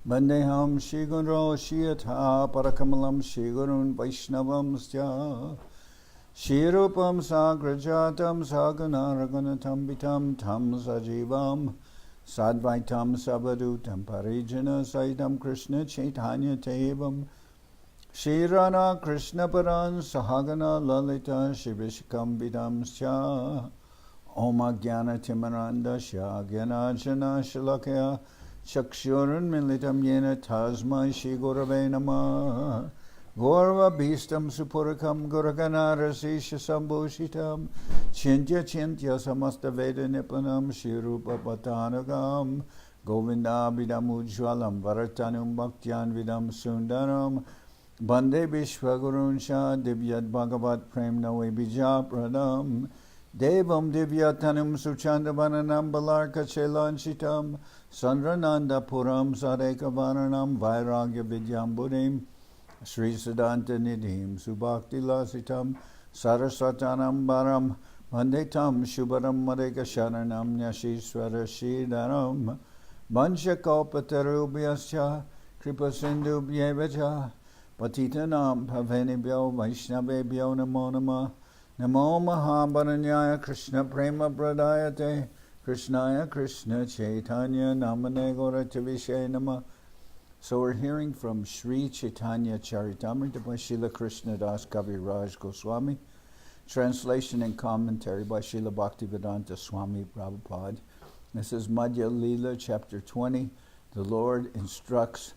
Vandeham Shri Guru Shiyatha Parakamalam Shri Gurun Vaishnavam Sya Shri Rupam Sagrajatam Sagana Raghunatam Vitam Tam Sajivam Sadvaitam Sabadutam Parijana Saitam Krishna Chaitanya Tevam Shri Radha Krishna Paran Sahagana Lalita Shivishkam Vidam Sya Om Jnana Timaranda Shya Jnana Jana Shalakya Chakshurun Militam Yena Tasmai Shri Gurave Namah Gaurva Bhistam Supurakam Guraganarasisha Sambhushitam Chintya Chintya Samasta Veda Nipanam Shri Rupa Patanagam Govinda Vidam Ujwalam Varatanum Bhaktyan Vidam Sundaram Bande Vishwagurun Shah Divyat Bhagavat Prem Nawe Bija Pradam Devam Divyatanum Suchandavananam Balarka Chelanchitam Sandrananda Puram Sadeka Varanam Vairagya Vidyam Buddhim Sri Siddhanta Nidhim Subhakti Lasitam Saraswatanam Baram Vandetam Shubharam Madeka Sharanam Nyashishwara Shidaram Vansha Kalpatarubhyascha Kripa Sindhubhyevacha Patitanam Pavenibhyo Vaishnavebhyo Namo Namah Namo Mahabharanyaya Krishna Prema Pradayate Krishnaya Krishna Chaitanya Namane Gauratavishe Nama. So we're hearing from Sri Chaitanya Charitamrita by Srila Krishna Das Kaviraj Goswami, translation and commentary by Srila Bhaktivedanta Swami Prabhupada. This is Madhya-lila, chapter 20. The Lord instructs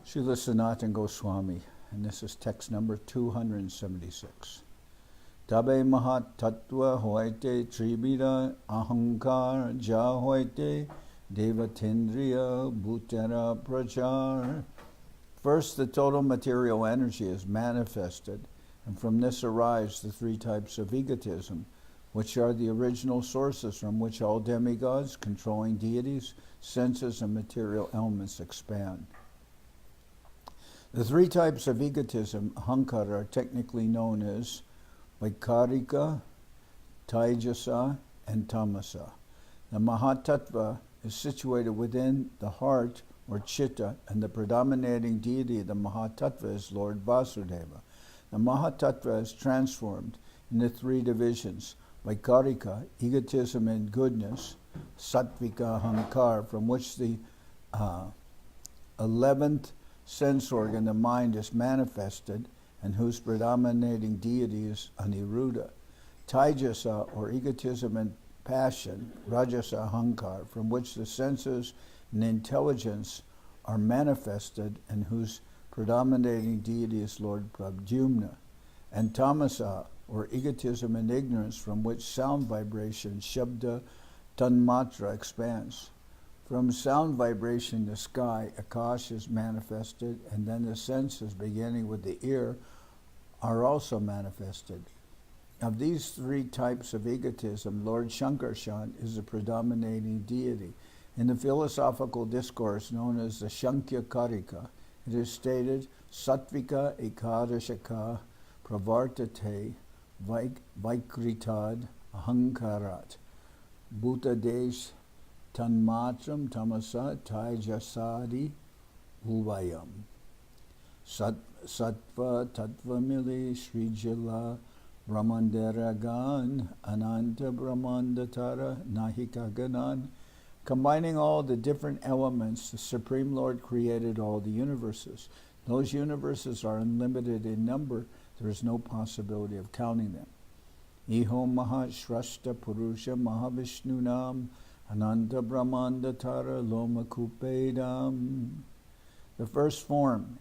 Srila Sanatan Goswami, and this is text number 276. Tabe mahat tattva hoite tribida ahankar ja hoite devatendriya bhutara prachar. First, the total material energy is manifested, and from this arise the three types of egotism, which are the original sources from which all demigods, controlling deities, senses, and material elements expand. The three types of egotism, ahankara, are technically known as Vaikarika, Taijasa, and Tamasa. The Mahatattva is situated within the heart or chitta, and the predominating deity of the Mahatattva is Lord Vasudeva. The Mahatattva is transformed into three divisions: Vaikarika, egotism and goodness; Sattvika, Hankar, from which the 11th sense organ, the mind, is manifested, and whose predominating deity is Aniruddha; Taijasa, or egotism and passion; Rajasa, Hankar, from which the senses and intelligence are manifested, and whose predominating deity is Lord Pradyumna; and Tamasa, or egotism and ignorance, from which sound vibration, Shabda Tanmatra, expands. From sound vibration, the sky, Akash, is manifested, and then the senses, beginning with the ear, are also manifested. Of these three types of egotism, Lord Shankarshan is the predominating deity. In the philosophical discourse known as the Shankya Karika, it is stated, Sattvika ekadashaka pravartate vaikritad ahankarat bhutadesh tanmatram tamasa taijasadi uvayam sattva tattvamili srijala brahmandaragan ananta brahmandatara nahikaganan. Combining all the different elements, the Supreme Lord created all the universes. Those universes are unlimited in number. There is no possibility of counting them. Iho mahashrashta purusha mahavishnunam ananta brahmandatara lomakupedam. The first form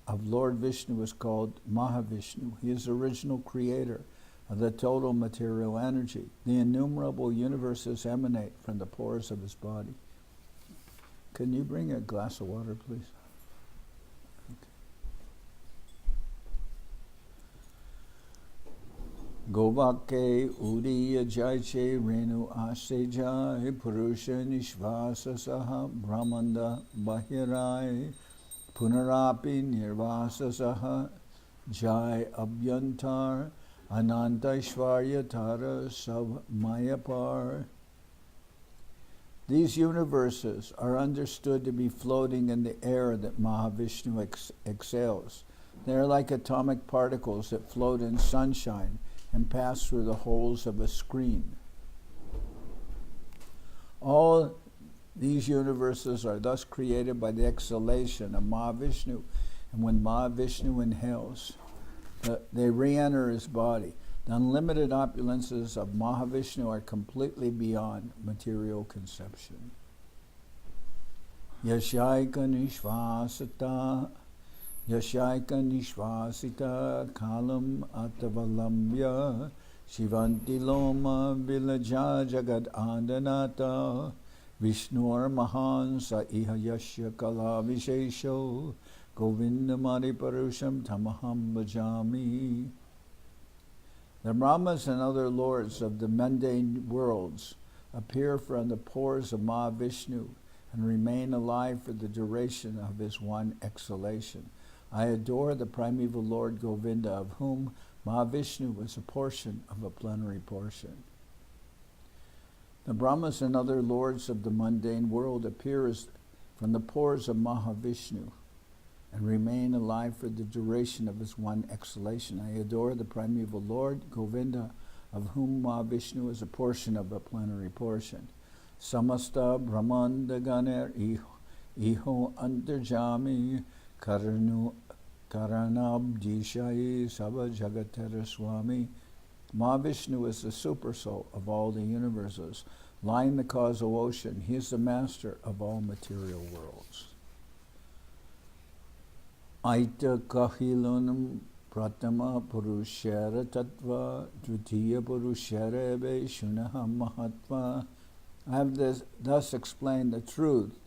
of Lord Vishnu is called Mahavishnu. He is the original creator of the total material energy. The innumerable universes emanate from the pores of his body. Can you bring a glass of water, please? Govake Udiya Jaiche Renu Ase Jai Purusha Nishvasa Saha Brahmanda Bahirai Punarapi Nirvasa Saha Jai Abhyantar Ananta Ishvarya Tara Sav Mayapar. These universes are understood to be floating in the air that Mahavishnu exhales. They are like atomic particles that float in sunshine and pass through the holes of a screen. All these universes are thus created by the exhalation of Mahavishnu, and when Mahavishnu inhales, they re-enter his body. The unlimited opulences of Mahavishnu are completely beyond material conception. Yashaika nishvasita kalam atavalambya shivanti loma vilaja jagad andanata Vishnur mahan sa iha yashya kala vishesho govindamari parusham tamaham bhajami. The Brahmas and other lords of the mundane worlds appear from the pores of Mahavishnu and remain alive for the duration of his one exhalation. I adore the primeval Lord Govinda, of whom Mahavishnu was a portion of a plenary portion. The Brahmas and other lords of the mundane world appear from the pores of Mahavishnu and remain alive for the duration of his one exhalation. I adore the primeval Lord Govinda, of whom Mahavishnu is a portion of a plenary portion. Samasta Brahmanda Ganer Iho Antarjami Karanabdishai Sava Jagatara Swami. Mahavishnu is the supersoul of all the universes, lying the causal ocean. He is the master of all material worlds. Aita kahilunam pratama purushara tattva dvitiya purushara ebe shunaha mahatma. I have thus explained the truth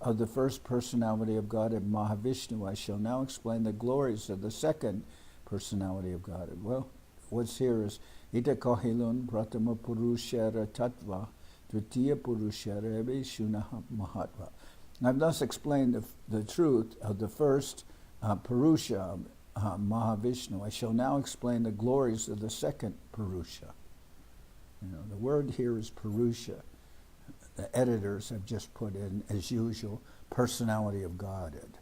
of the first personality of Godhead, Mahavishnu. I shall now explain the glories of the second personality of Godhead. Well, what's here is Ita kahilun pratama purushara tattva dvitiya purushara ebe shunaha mahatma. I've thus explained the truth of the first Purusha, Mahavishnu. I shall now explain the glories of the second Purusha. The word here is Purusha. The editors have just put in, as usual, personality of Godhead.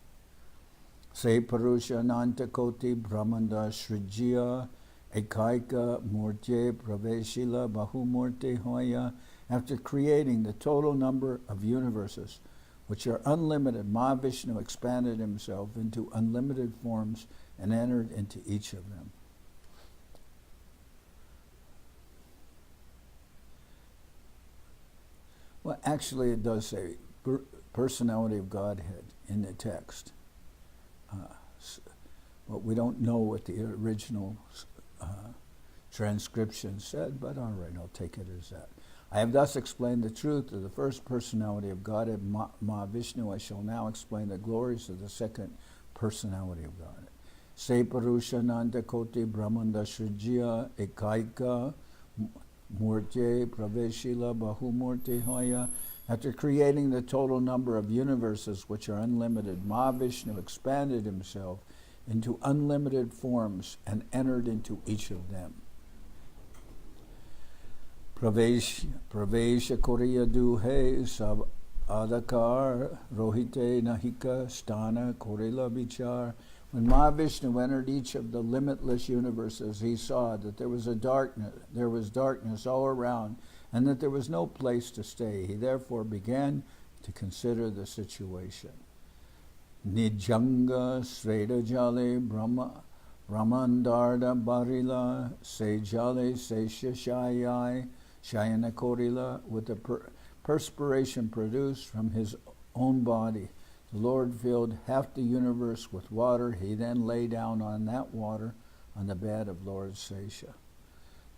Se Purusha Nanta Koti Brahmanda Srijya Ekaika Murtye Praveshila Bahumurte Hoya. After creating the total number of universes, which are unlimited, Mahavishnu expanded himself into unlimited forms and entered into each of them. Well, actually it does say personality of Godhead in the text. But we don't know what the original transcription said, but all right, I'll take it as that. I have thus explained the truth of the first personality of Godhead, Mahavishnu. I shall now explain the glories of the second personality of Godhead. Se Purusha Nanda Koti Brahmanda Srijya Ekaika Murtye Praveshila Bahumurte Hoya. After creating the total number of universes, which are unlimited, Mahavishnu expanded himself into unlimited forms and entered into each of them. Pravesha Korea Duhe Sab Adakar Rohite Nahika Stana Korela Bichar. When Mahavishnu entered each of the limitless universes, he saw that there was darkness all around, and that there was no place to stay. He therefore began to consider the situation. Nijanga Sreda Jale Brahmandarda Barila Se Jale Se Shashayai Shayana Korila. With the perspiration produced from his own body, the Lord filled half the universe with water. He then lay down on that water on the bed of Lord Sesha.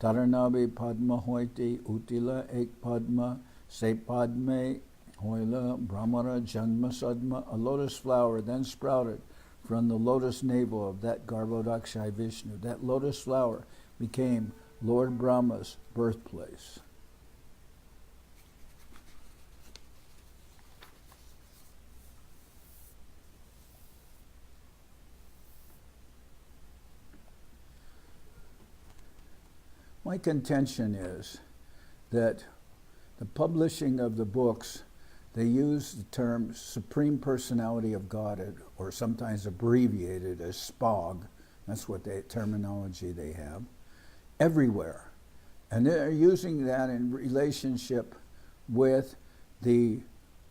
Taranabi Padma Hoiti Utila Ek Padma Se Padme Hoila Brahmara Janma Sadma. A lotus flower then sprouted from the lotus navel of that Garbhodakshai Vishnu. That lotus flower became Lord Brahma's birthplace. My contention is that the publishing of the books, they use the term Supreme Personality of Godhead, or sometimes abbreviated as SPOG. That's what terminology they have, everywhere. And they're using that in relationship with the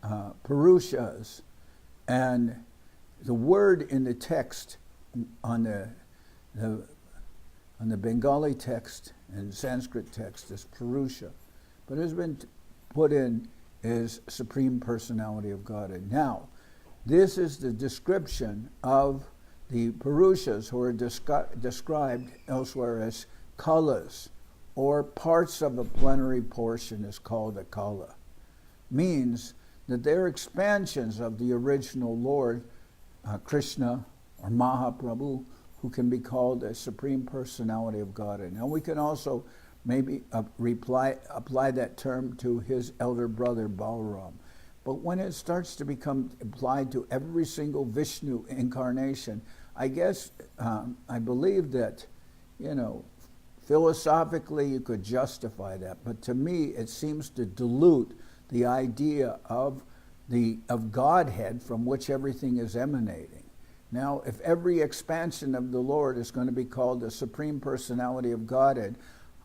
Purushas. And the word in the text, on the Bengali text and Sanskrit text, is Purusha. But has been put in is Supreme Personality of Godhead. Now, this is the description of the Purushas who are described elsewhere as kalas, or parts of a plenary portion is called a kala. Means that they're expansions of the original Lord, Krishna, or Mahaprabhu, who can be called a Supreme Personality of Godhead. Now we can also maybe apply that term to his elder brother Balaram. But when it starts to become applied to every single Vishnu incarnation, I guess, I believe that, philosophically you could justify that. But to me, it seems to dilute the idea of Godhead from which everything is emanating. Now, if every expansion of the Lord is going to be called the Supreme Personality of Godhead,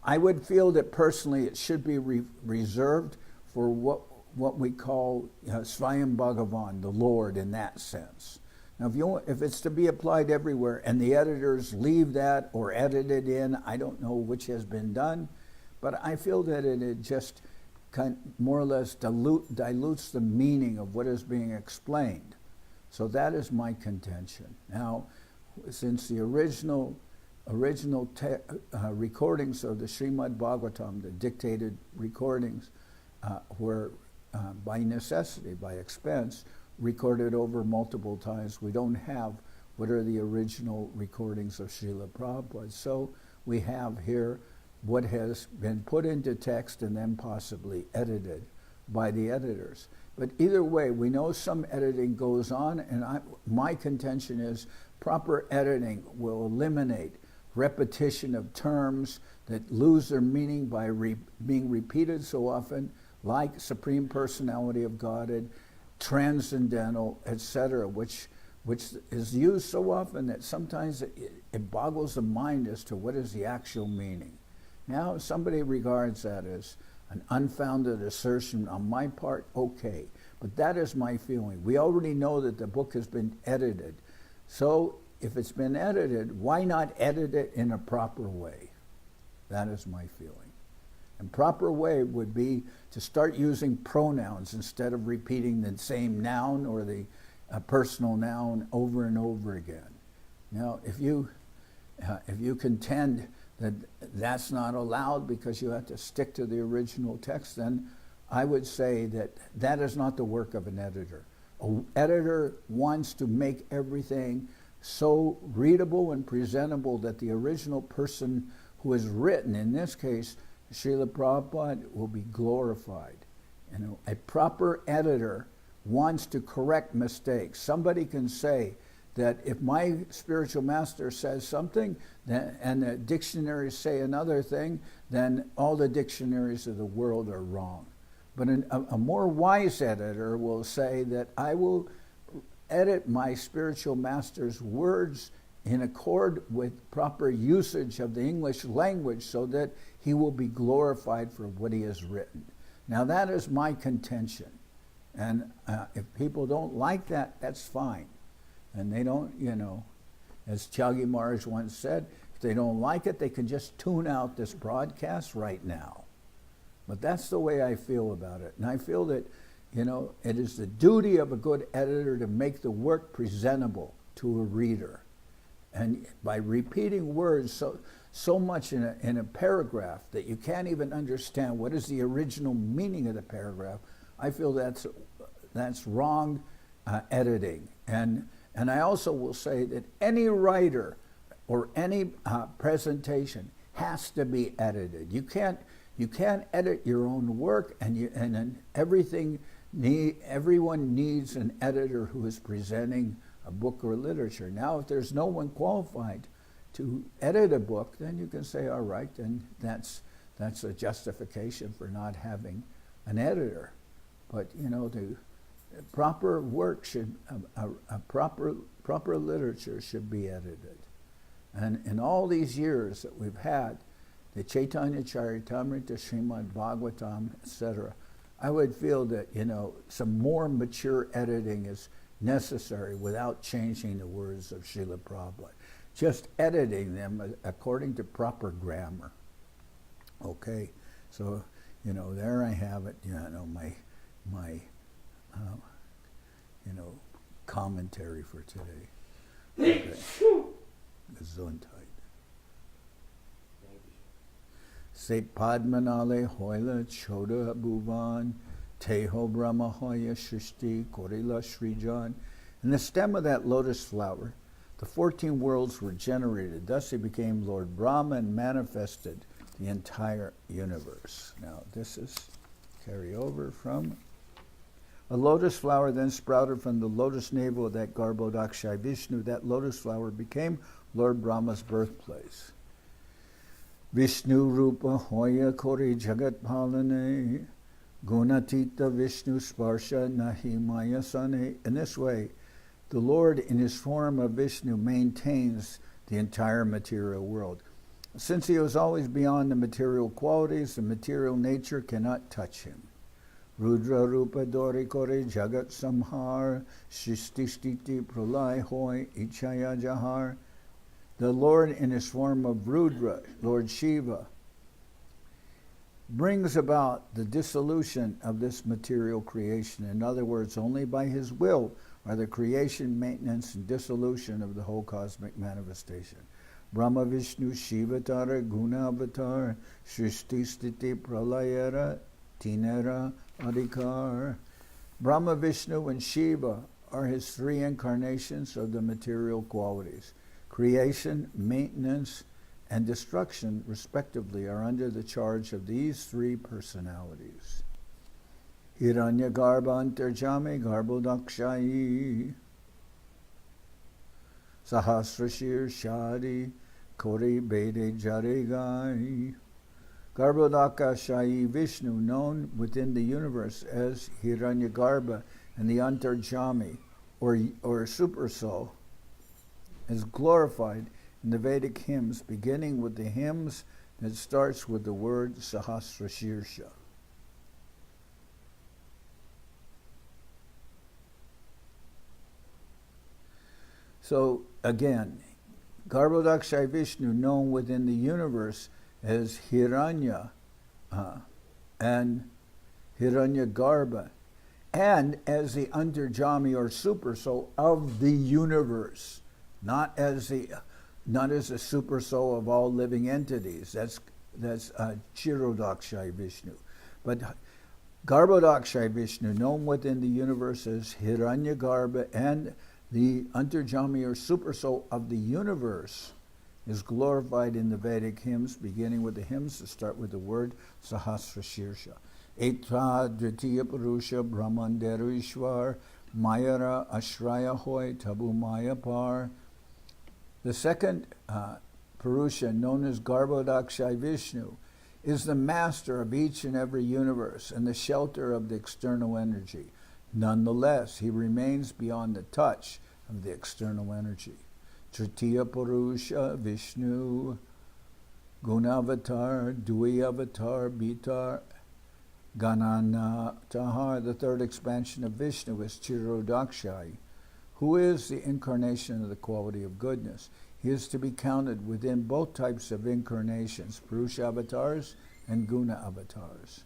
I would feel that personally it should be reserved for what we call Svayam Bhagavan, the Lord, in that sense. Now, if it's to be applied everywhere and the editors leave that or edit it in, I don't know which has been done, but I feel that it just more or less dilutes the meaning of what is being explained. So that is my contention. Now, since the original recordings of the Srimad Bhagavatam, the dictated recordings, were by necessity, by expense, recorded over multiple times, we don't have what are the original recordings of Srila Prabhupada. So we have here what has been put into text and then possibly edited by the editors. But either way, we know some editing goes on, and my contention is proper editing will eliminate repetition of terms that lose their meaning by being repeated so often, like Supreme Personality of Godhead, transcendental, etc., which is used so often that sometimes it boggles the mind as to what is the actual meaning. Now, if somebody regards that as an unfounded assertion on my part, okay. But that is my feeling. We already know that the book has been edited. So if it's been edited, why not edit it in a proper way? That is my feeling. And proper way would be to start using pronouns instead of repeating the same noun or the personal noun over and over again. Now, if you contend that that's not allowed because you have to stick to the original text, then I would say that that is not the work of an editor. An editor wants to make everything so readable and presentable that the original person who has written, in this case, Srila Prabhupada, will be glorified. A proper editor wants to correct mistakes. Somebody can say that if my spiritual master says something and the dictionaries say another thing, then all the dictionaries of the world are wrong. But a more wise editor will say that I will edit my spiritual master's words in accord with proper usage of the English language so that he will be glorified for what he has written. Now that is my contention. And if people don't like that, that's fine. And they don't, as Chagi Maharaj once said, if they don't like it, they can just tune out this broadcast right now. But that's the way I feel about it. And I feel that, it is the duty of a good editor to make the work presentable to a reader. And by repeating words so much in a paragraph that you can't even understand what is the original meaning of the paragraph, I feel that's wrong editing. And I also will say that any writer or any presentation has to be edited. You can't edit your own work, and everyone needs an editor who is presenting a book or literature. Now, if there's no one qualified to edit a book, then you can say, all right, then that's a justification for not having an editor. But, the proper work should, proper literature should be edited. And in all these years that we've had, the Chaitanya Charitamrita, Srimad Bhagavatam, etc., I would feel that, some more mature editing is necessary without changing the words of Srila Prabhupada. Just editing them according to proper grammar. Okay, so, there I have it, my commentary for today. Okay. Gesundheit. Se Padmanale Hoila Choda Bhuvan Teho Brahma Hoya Shrishti Korila Srijan. In the stem of that lotus flower, the 14 worlds were generated. Thus he became Lord Brahma and manifested the entire universe. Now this is carry over from a lotus flower then sprouted from the lotus navel of that Garbhodakshai Vishnu. That lotus flower became Lord Brahma's birthplace. Vishnu Rupa Hoya Kori Jagat Palane Gunatita Vishnu Sparsha Nahi Maya Sane. In this way, the Lord in his form of Vishnu maintains the entire material world. Since he was always beyond the material qualities, the material nature cannot touch him. Rudra Rupa Dori Kore Jagat Samhar Shishtishti Pralai Hoy Ichaya Jahar. The Lord in his form of Rudra, Lord Shiva, brings about the dissolution of this material creation. In other words, only by his will are the creation, maintenance, and dissolution of the whole cosmic manifestation. Brahma Vishnu Shiva Tara Guna Avatar Shrishti Stiti Pralayara Tinera Adhikar. Brahma, Vishnu, and Shiva are his three incarnations of the material qualities. Creation, maintenance, and destruction, respectively, are under the charge of these three personalities. Hiranya Garbha Antarjami Garbhodakshai Sahasrashir Shadi Kori Bede Jaregai. Garbhodakshai Vishnu, known within the universe as Hiranyagarbha and the Antarjami, or Super Soul, is glorified in the Vedic hymns, beginning with the hymns that starts with the word Sahasrashirsha. So again, Garbhodakshai Vishnu, known within the universe as Hiranya and Hiranyagarbha, and as the Antarjami or Super Soul of the universe, not as a super soul of all living entities. That's Chirodakshai Vishnu. But Garbhodakshai Vishnu, known within the universe as Hiranyagarbha and the Antarjami or super soul of the universe, is glorified in the Vedic hymns, beginning with the hymns that start with the word Sahasrashirsha. Etra Dvitiya Purusha Brahmanderu Ishwar Mayara Ashraya Hoy Tabu Maya Par. The second Purusha, known as Garbhodakshai Vishnu, is the master of each and every universe and the shelter of the external energy. Nonetheless, he remains beyond the touch of the external energy. Tritiya Purusha Vishnu Gunavatar Duyavatar Bitar Ganana Tahar. The third expansion of Vishnu is Chirodakshai, who is the incarnation of the quality of goodness. He is to be counted within both types of incarnations, Purusha avatars and Guna avatars.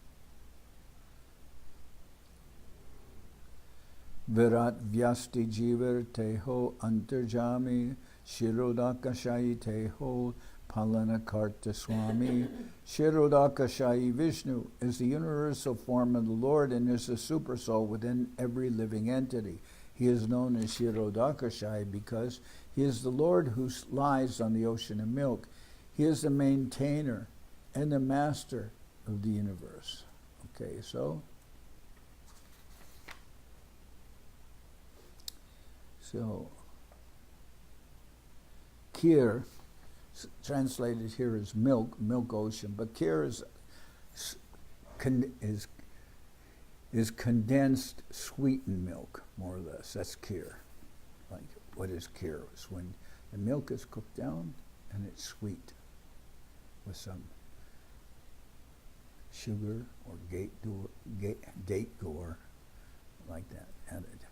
Virat Vyasti Jivar Teho Antarjami Shirodakashai Teho Palanakarta Swami. Shirodakashai Vishnu is the universal form of the Lord and is the super soul within every living entity. He is known as Shirodakashai because he is the Lord who lies on the ocean of milk. He is the maintainer and the master of the universe. Okay, so Kir, translated here as milk ocean, but Kir is is condensed sweetened milk, more or less. That's kheer. Like, what is kheer? It's when the milk is cooked down and it's sweet with some sugar or date gore, like that, added.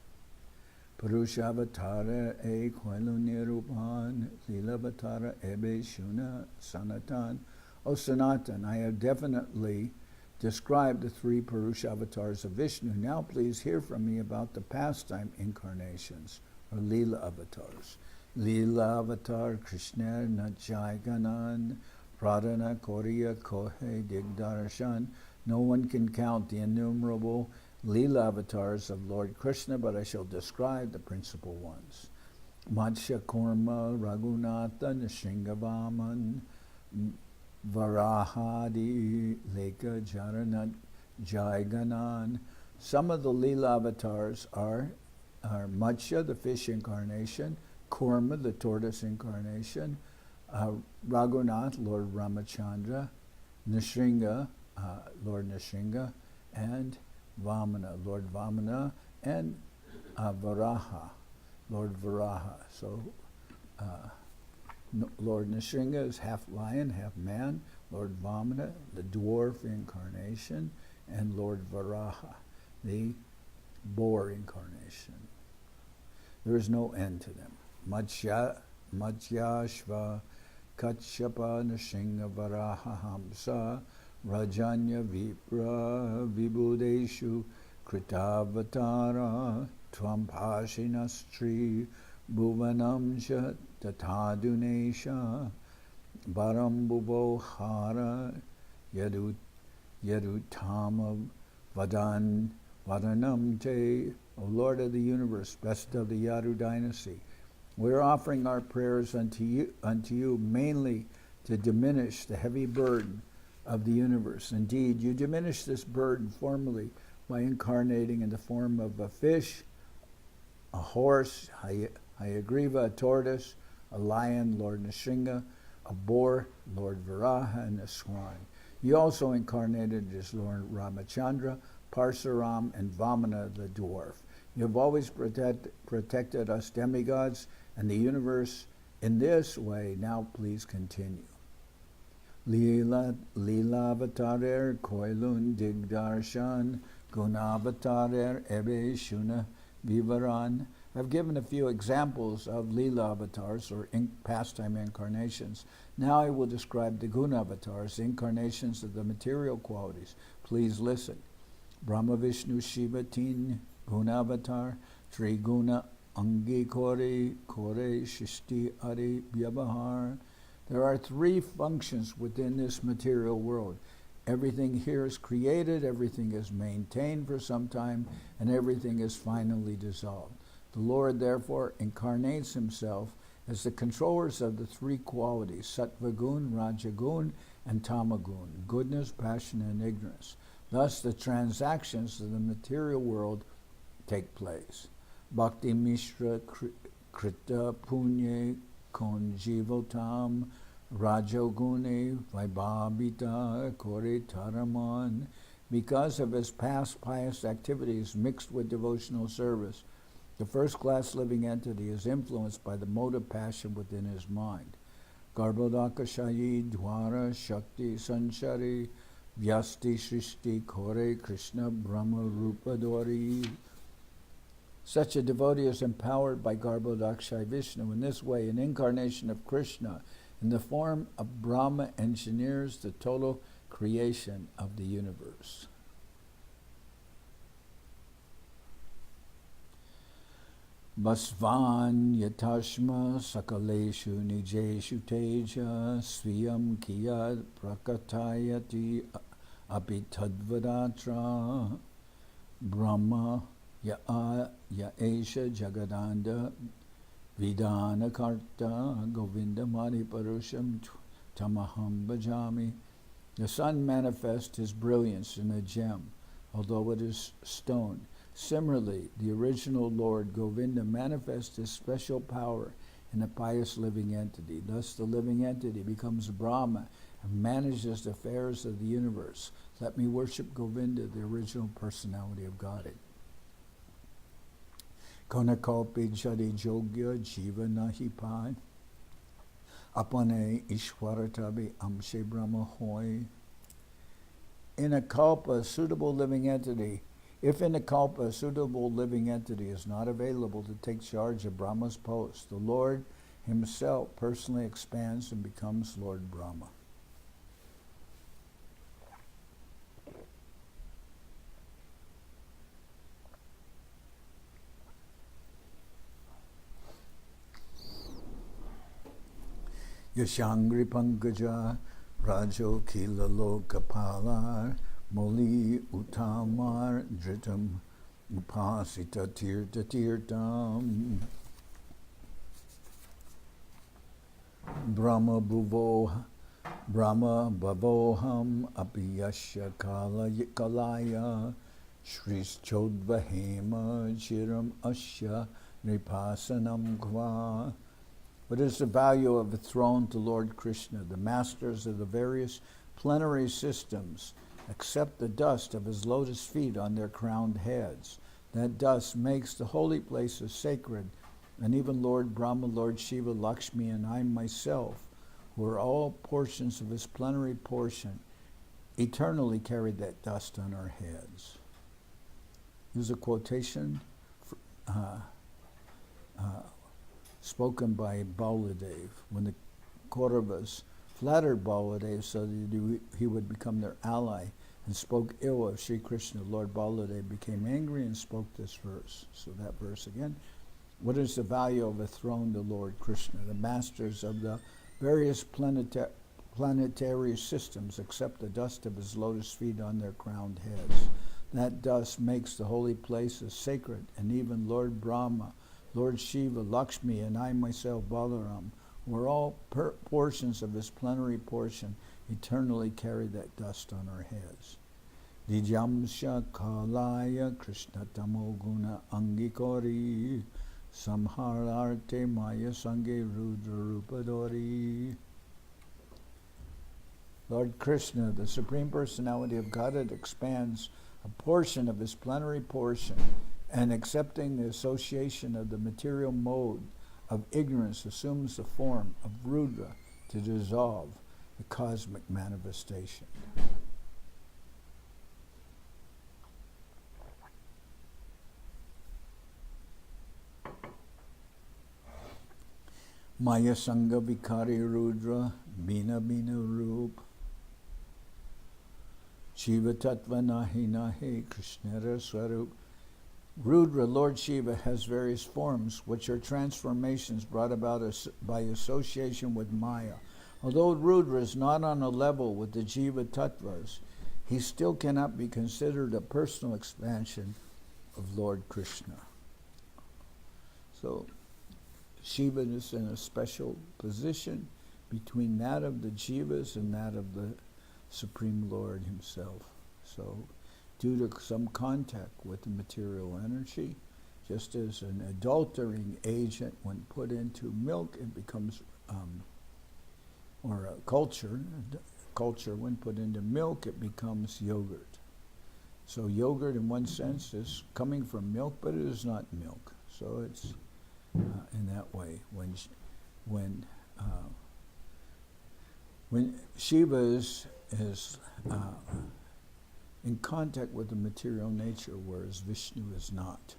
Purushavatara e koilu nirupan, lilavatara ebe shuna sanatan. O Sanatan, I have definitely described the 3 Purushavatars of Vishnu. Now please hear from me about the pastime incarnations, or Lila avatars. Lila avatar Krishna Nachaiganan Pradana Koriya Kohe Digdarshan. No one can count the innumerable Lila avatars of Lord Krishna, but I shall describe the principal ones. Matsya Kurma Raghunatha Nrsimhavaman Varahadi Leka Jaranat Jaiganan. Some of the Lila avatars are Matsya, the fish incarnation, Kurma, the tortoise incarnation, Raghunath, Lord Ramachandra, Nrsimha, Lord Nrsimha, and Vamana, Lord Vamana, and Varaha, Lord Varaha. So Lord Nrsimha is half lion, half man, Lord Vamana, the dwarf incarnation, and Lord Varaha, the boar incarnation. There is no end to them. Matsyashva Kachyapa Nrsimha Varaha Hamsa Rajanya Vipra Vibudeshu Kritavatara Tvampashinastri Bhuvanamsha Tathadunesha Barambubo Hara Yadutama Vadanam Te. O Lord of the universe, best of the Yadu dynasty, we are offering our prayers unto you mainly to diminish the heavy burden of the universe. Indeed, you diminished this burden formerly by incarnating in the form of a fish, a horse, Hayagriva, a tortoise, a lion, Lord Nrsimha, a boar, Lord Varaha, and a swan. You also incarnated as Lord Ramachandra, Parsuram, and Vamana, the dwarf. You have always protected us demigods and the universe in this way. Now please continue. Lila avatarer koilun digdarshan gunavatarer ebe shuna vivaran. I've given a few examples of Lila avatars, or pastime incarnations. Now I will describe the Guna avatars, incarnations of the material qualities. Please listen. Brahma Vishnu Shiva Teen Guna avatar, Tri Guna Angi Kore Shishti Ari Vyavahar. There are 3 functions within this material world. Everything here is created, everything is maintained for some time, and everything is finally dissolved. The Lord therefore incarnates himself as the controllers of the 3 qualities, Sattva-gun, Rajagun, and Tamagun, goodness, passion, and ignorance. Thus the transactions of the material world take place. Bhakti Mishra Krita Punye Konjivotam Rajogune Vaibhabita Kore Taraman. Because of his past pious activities mixed with devotional service, the first-class living entity is influenced by the motive passion within his mind. Garbhodaka Shayi Dwara Shakti Sanchari Vyasti Shrishti Kore Krishna Brahma Rupa Dori. Such a devotee is empowered by Garbhodakshai Vishnu. In this way, an incarnation of Krishna in the form of Brahma engineers the total creation of the universe. Basvan yatashma sakaleshu nijeshu teja sviyam kiyad prakatayati apitadvadatra Brahma Yaesha Jagadanda Vidana Karta Govinda Mani Parusham Tamaham Bhajami. The sun manifests his brilliance in a gem, although it is stone. Similarly, the original Lord Govinda manifests his special power in a pious living entity. Thus the living entity becomes Brahma and manages the affairs of the universe. Let me worship Govinda, the original personality of Godhead. Konakalpi jadi jogya jiva nahi pai. Apane ishwaratabi amshe brahma hoy. In a kalpa, a suitable living entity, if in a kalpa, a suitable living entity is not available to take charge of Brahma's post, the Lord himself personally expands and becomes Lord Brahma. Yashangri Pankaja Rajo Kila Lokapalar Moli Utamar Dritam Upasita Tirta Tirtam Brahma Bhavoham Apiyasya Kalaya Shri Chodvahema Chiram Asya Nipasanam Kva. What is the value of a throne to Lord Krishna? The masters of the various plenary systems accept the dust of his lotus feet on their crowned heads. That dust makes the holy places sacred, and even Lord Brahma, Lord Shiva, Lakshmi, and I myself, who are all portions of his plenary portion, eternally carry that dust on our heads. Here's a quotation spoken by Baladev when the Kauravas flattered Baladev so that he would become their ally and spoke ill of Sri Krishna. Lord Baladev became angry and spoke this verse. So that verse again. What is the value of a throne to Lord Krishna? The masters of the various planetary systems accept the dust of his lotus feet on their crowned heads. That dust makes the holy places sacred, and even Lord Brahma, Lord Shiva, Lakshmi, and I myself, Balaram, who are all portions of his plenary portion, eternally carry that dust on our heads. Dijamsha Kalaya Krishna Tamoguna Angikori Samhararte Maya Sange Rudra Rupadori. Lord Krishna, the Supreme Personality of Godhead, expands a portion of his plenary portion, and accepting the association of the material mode of ignorance assumes the form of Rudra to dissolve the cosmic manifestation. Maya Sangha Vikari Rudra Bina Bina Roop Shiva Tattva Nahi Nahi Krishnara Swarup. Rudra, Lord Shiva, has various forms, which are transformations brought about by association with Maya. Although Rudra is not on a level with the Jiva Tattvas, he still cannot be considered a personal expansion of Lord Krishna. So, Shiva is in a special position between that of the Jivas and that of the Supreme Lord himself. So, due to some contact with the material energy, just as an adulterating agent, when put into milk, it becomes, or a culture, when put into milk, it becomes yogurt. So yogurt, in one sense, is coming from milk, but it is not milk. So it's in that way. When Shiva is in contact with the material nature, whereas Vishnu is not.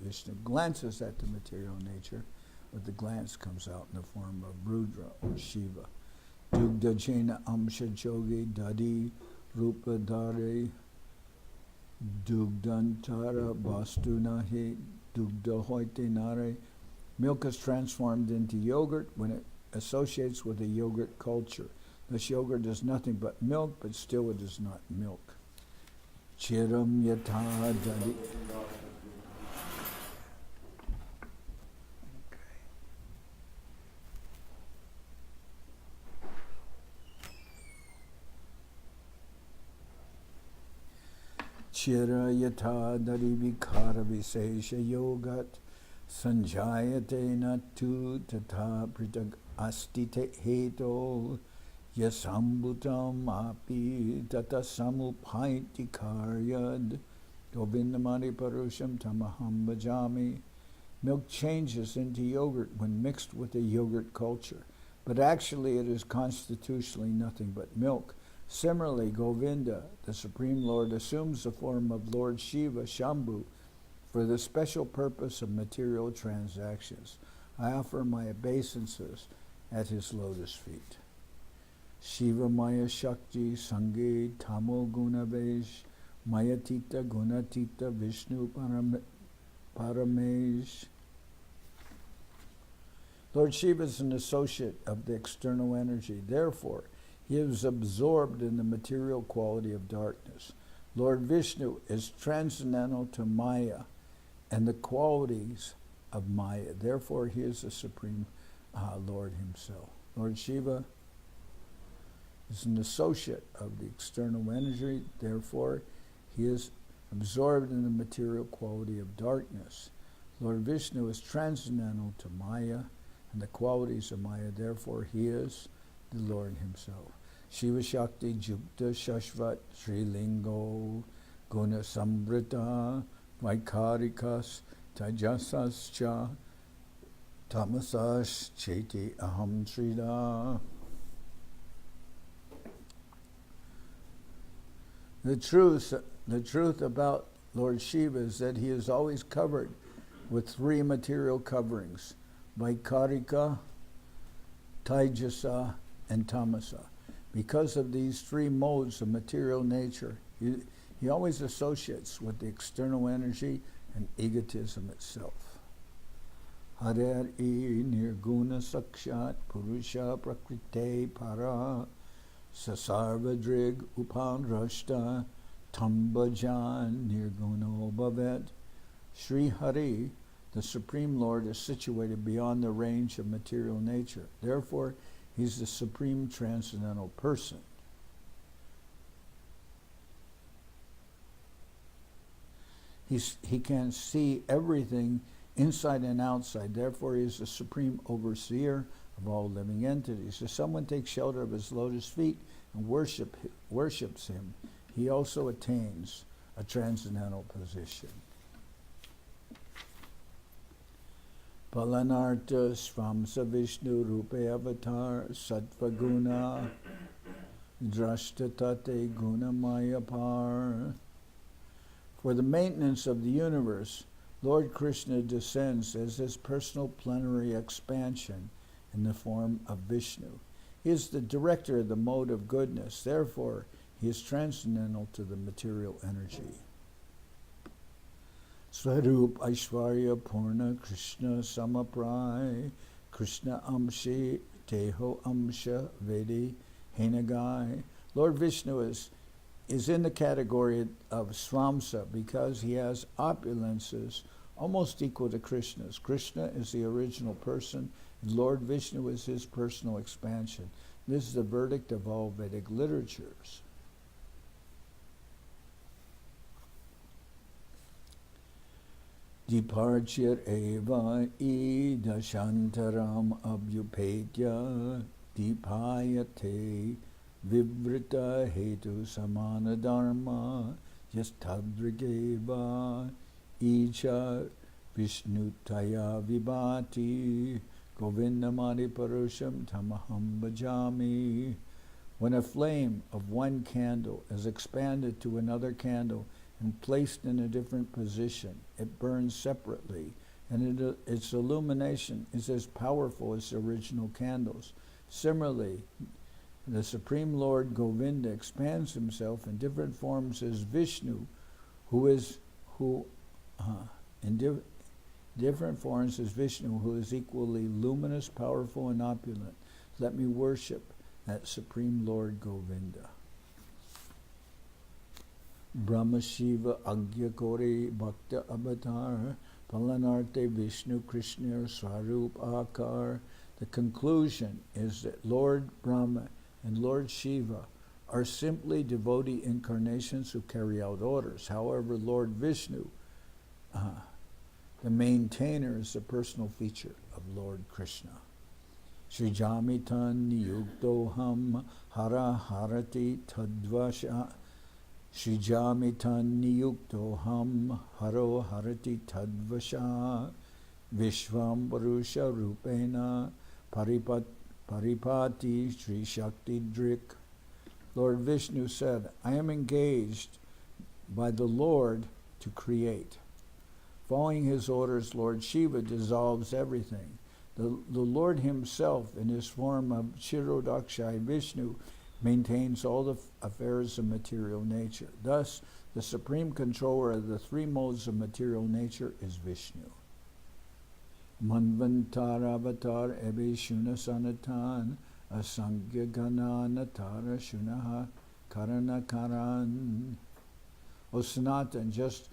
Vishnu glances at the material nature, but the glance comes out in the form of Rudra or Shiva. Dugdha Jena Amsha Jogi Dadi Rupa Dare Dugdantara Bastu Nahi Dugdha Hoite Nare. Milk is transformed into yogurt when it associates with a yogurt culture. This yogurt is nothing but milk, but still it is not milk. Chiram Yatha Dadi. Chira Yatha Dari Vikara Visesha Yogat Sanjayate Natu Tata Pritag Astite Heto Yasambutam api tata samupaiti karyad govindamani parusham tamaham bhajami. Milk changes into yogurt when mixed with a yogurt culture, but actually it is constitutionally nothing but milk. Similarly, Govinda, the Supreme Lord, assumes the form of Lord Shiva, Shambhu, for the special purpose of material transactions. I offer my obeisances at his lotus feet. Shiva Maya Shakti Sange Tamo Gunavesh Mayatita Gunatita Vishnu Paramesh. Lord Shiva is an associate of the external energy. Therefore, he is absorbed in the material quality of darkness. Lord Vishnu is transcendental to Maya and the qualities of Maya. Therefore, he is the Supreme Lord himself. Lord Shiva is an associate of the external energy. Therefore, he is absorbed in the material quality of darkness. Lord Vishnu is transcendental to Maya and the qualities of Maya. Therefore, he is the Lord himself. Shiva Shakti Jukta Shashvat Sri Lingo Guna Sambrita Vaikarikas Tajasascha Tamasas Cheti Aham Srida. The truth about Lord Shiva is that he is always covered with three material coverings: Vaikarika, Taijasa, and Tamasa. Because of these three modes of material nature, he always associates with the external energy and egotism itself. Harer e nirguna sakshat purusha prakrite para sasarvadrig upan rashta tambajan nirguno bhavet. Sri Hari, the Supreme Lord, is situated beyond the range of material nature. Therefore, he's the supreme transcendental person. He can see everything inside and outside. Therefore, he is the supreme overseer of all living entities. If someone takes shelter of his lotus feet and worships him, he also attains a transcendental position. Palanarta Svamsa Vishnu Rupe Avatar Sattva Guna Drashtatate Guna Mayapar. For the maintenance of the universe, Lord Krishna descends as his personal plenary expansion in the form of Vishnu. He is the director of the mode of goodness. Therefore, he is transcendental to the material energy. Swarup Aishwarya Purna Krishna Samaprai Krishna Amshi Teho Amsha Vedi Henagai. Lord Vishnu is in the category of Swamsa because he has opulences almost equal to Krishna's. Krishna is the original person, and Lord Vishnu is his personal expansion. This is the verdict of all Vedic literatures. Diparchir eva idashantaram abhyupetya dipayate vivrita hetu samana dharma yastadrigeva icha vishnutaya vibhati govindamani parusham tamaham bhajami. When a flame of one candle is expanded to another candle and placed in a different position, it burns separately, and its illumination is as powerful as the original candles. Similarly, the Supreme Lord Govinda expands himself in different forms as Vishnu, different forms as Vishnu, who is equally luminous, powerful, and opulent. Let me worship that Supreme Lord Govinda. Brahma Shiva Agya Kori Bhakta Avatar Palanarte Vishnu Krishna Swarup Akar. The conclusion is that Lord Brahma and Lord Shiva are simply devotee incarnations who carry out orders. However, Lord Vishnu, the maintainer, is the personal feature of Lord Krishna. Srijamitan niyuktoham hara harati tadvasha. Srijamitan niyuktoham haro harati tadvasha. Vishvam Varusha Rupena Paripati Sri Shakti Drik. Lord Vishnu said, I am engaged by the Lord to create. Following his orders, Lord Shiva dissolves everything. The Lord himself, in his form of Kshirodakshai Vishnu, maintains all the affairs of material nature. Thus, the supreme controller of the three modes of material nature is Vishnu. Manvantar avatar ebe shuna sanatan asangya gana natara shunaha karana karan. O Sanatan, just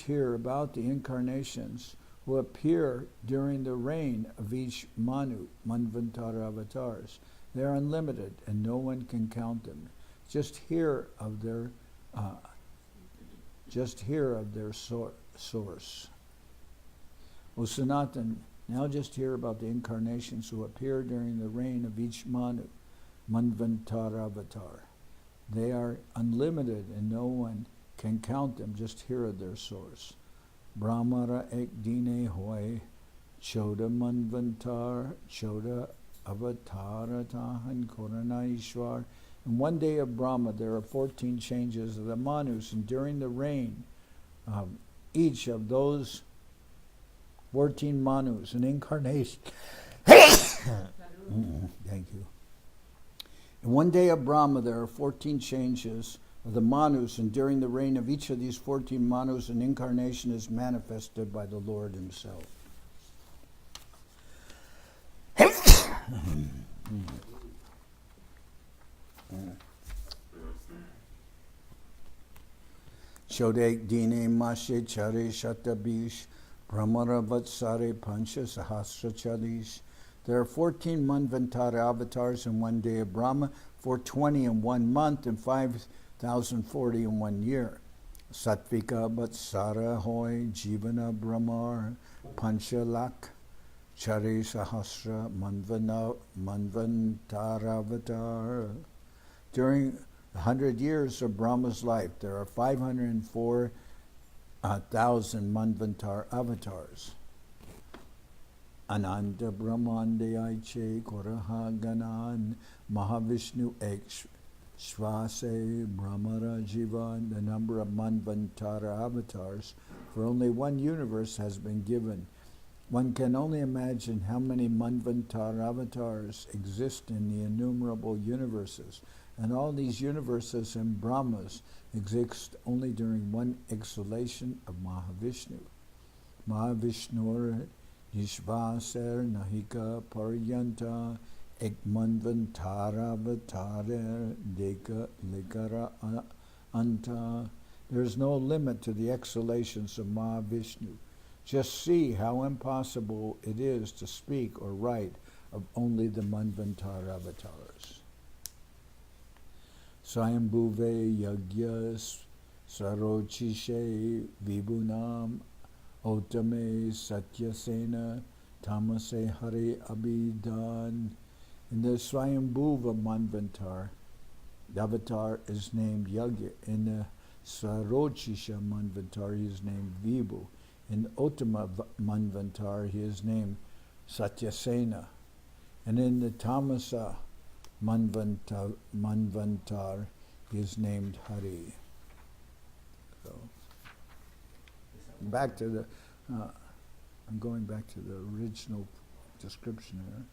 hear about the incarnations who appear during the reign of each Manu, Manvantara avatars. They are unlimited and no one can count them. Just hear of their source. O Sanatan, now just hear about the incarnations who appear during the reign of each Manu, Manvantara avatar. They are unlimited and no one can count them. Just hear of their source. Brahmara ek dine hoy, choda manvantar, choda avatara tahan korana ishwar. In one day of Brahma, there are 14 changes of the Manus, and during the reign of each of those 14 Manus, an incarnation. Thank you. In one day of Brahma, there are 14 changes of the Manus, and during the reign of each of these 14 Manus, an incarnation is manifested by the Lord himself. Shodek dine mashe chare shatabish brahmara vatsare pancha sahasra chalish. There are 14 Manvantara avatars in one day of Brahma, 420 in 1 month, and 5,040 in 1 year. Satvika vatsara hoy jivana brahmar panchalak chare sahasra manvantara avatar. During 100 years of Brahma's life, there are 504,000 Manvantar avatars. Ananta Brahmande Aiche Koraha Ganan Mahavishnu Ek Shvase Brahmara Jivan. The number of Manvantara avatars for only one universe has been given. One can only imagine how many Manvantara avatars exist in the innumerable universes. And all these universes and Brahmas exist only during one exhalation of Mahavishnu. Mahavishnur Nishvaser Nahika Paryanta Ekmanvantara Vatare Deka Likara Anta. There is no limit to the exhalations of Mahavishnu. Just see how impossible it is to speak or write of only the Manvantara avatars. Swayambhuve Yagyas Sarochishe Vibhunam Otame Satyasena Tamase Hare Abhidan. In the Swayambhuva Manvantar, the avatar is named Yagya. In the Sarochisha Manvantar, he is named Vibhu. In the Ottama Manvantar, he is named Satyasena. And in the Tamasa Manvantar, he is named Hari. So, back to the, I'm going back to the original description here.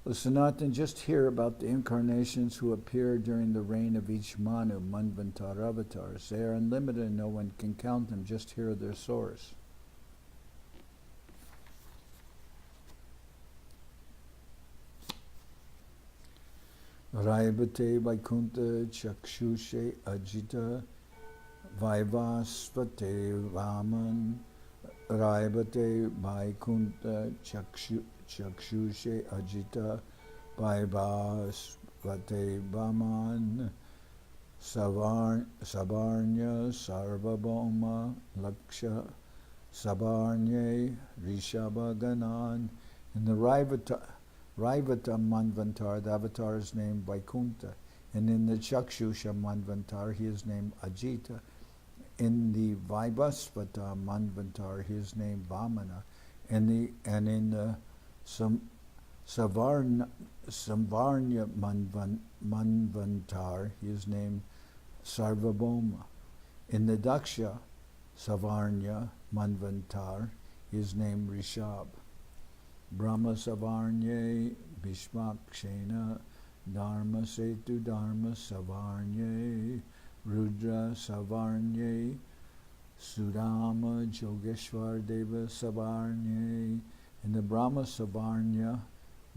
Well, Sanatan, just hear about the incarnations who appear during the reign of each Manu, Manvantar avatars. They are unlimited and no one can count them. Just hear their source. Raibate Vaikunta Chakshushe Ajita Vaivasvate Vaman. Raibate Vaikunta Chakshushe Ajita Vaivasvate Vaman. Savarnya Sarvabhauma Laksha Savarnye Rishabhaganan. In the Raivata Manvantar, the avatar is named Vaikuntha. And in the Chakshusha Manvantar, he is named Ajita. In the Vaibhasvata Manvantar, he is named Vamana. And in the Savarnya Manvantar, he is named Sarvabhauma. In the Daksha Savarnya Manvantar, he is named Rishab. Brahma Savarnye Bhishmakshena Dharma Setu Dharma Savarnye Rudra Savarnye Sudama Jogeshwar Deva Savarnye. In the Brahma Savarnya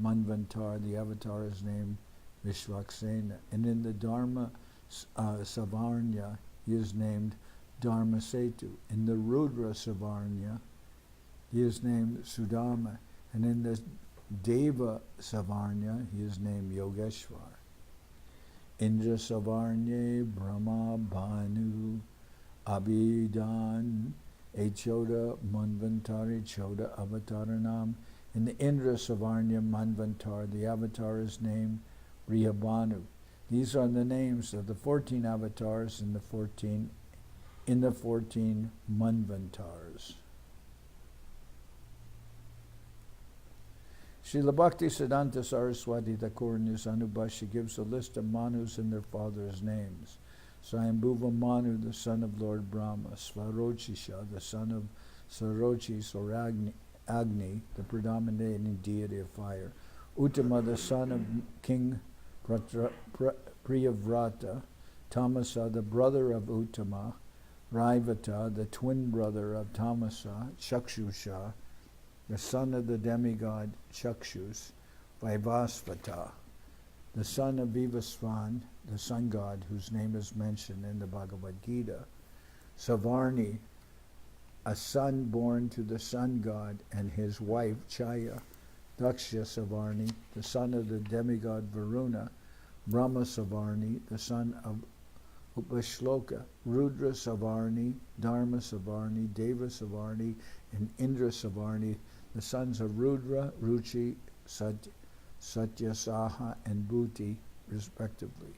Manvantar, the avatar is named Vishwaksena. And in the Dharma Savarnya, he is named Dharma Setu. In the Rudra Savarnya, he is named Sudama. And in the Deva Savarnya, he is named Yogeshwar. Indra Savarnya Brahma Bhanu Abhidan Echoda Manvantari Choda Avataranam. In the Indra Savarnya Manvantar, the avatar is named Rihabhanu. These are the names of the 14 avatars in the 14 Manvantars. Srila Bhakti Siddhanta Saraswati Thakur in his Anubhashi gives a list of Manus and their fathers' names. Swayambhuva Manu, the son of Lord Brahma. Svarochisha, the son of Sarochis or Agni, the predominating deity of fire. Uttama, the son of King Priyavrata. Tamasa, the brother of Uttama. Raivata, the twin brother of Tamasa. Chakshusha, the son of the demigod Chakshus. Vaivasvata, the son of Vivasvan, the sun god whose name is mentioned in the Bhagavad Gita. Savarni, a son born to the sun god and his wife Chaya. Daksha Savarni, the son of the demigod Varuna. Brahma Savarni, the son of Upashloka. Rudra Savarni, Dharma Savarni, Deva Savarni, and Indra Savarni, the sons of Rudra, Ruchi, Satyasaha, and Bhuti, respectively.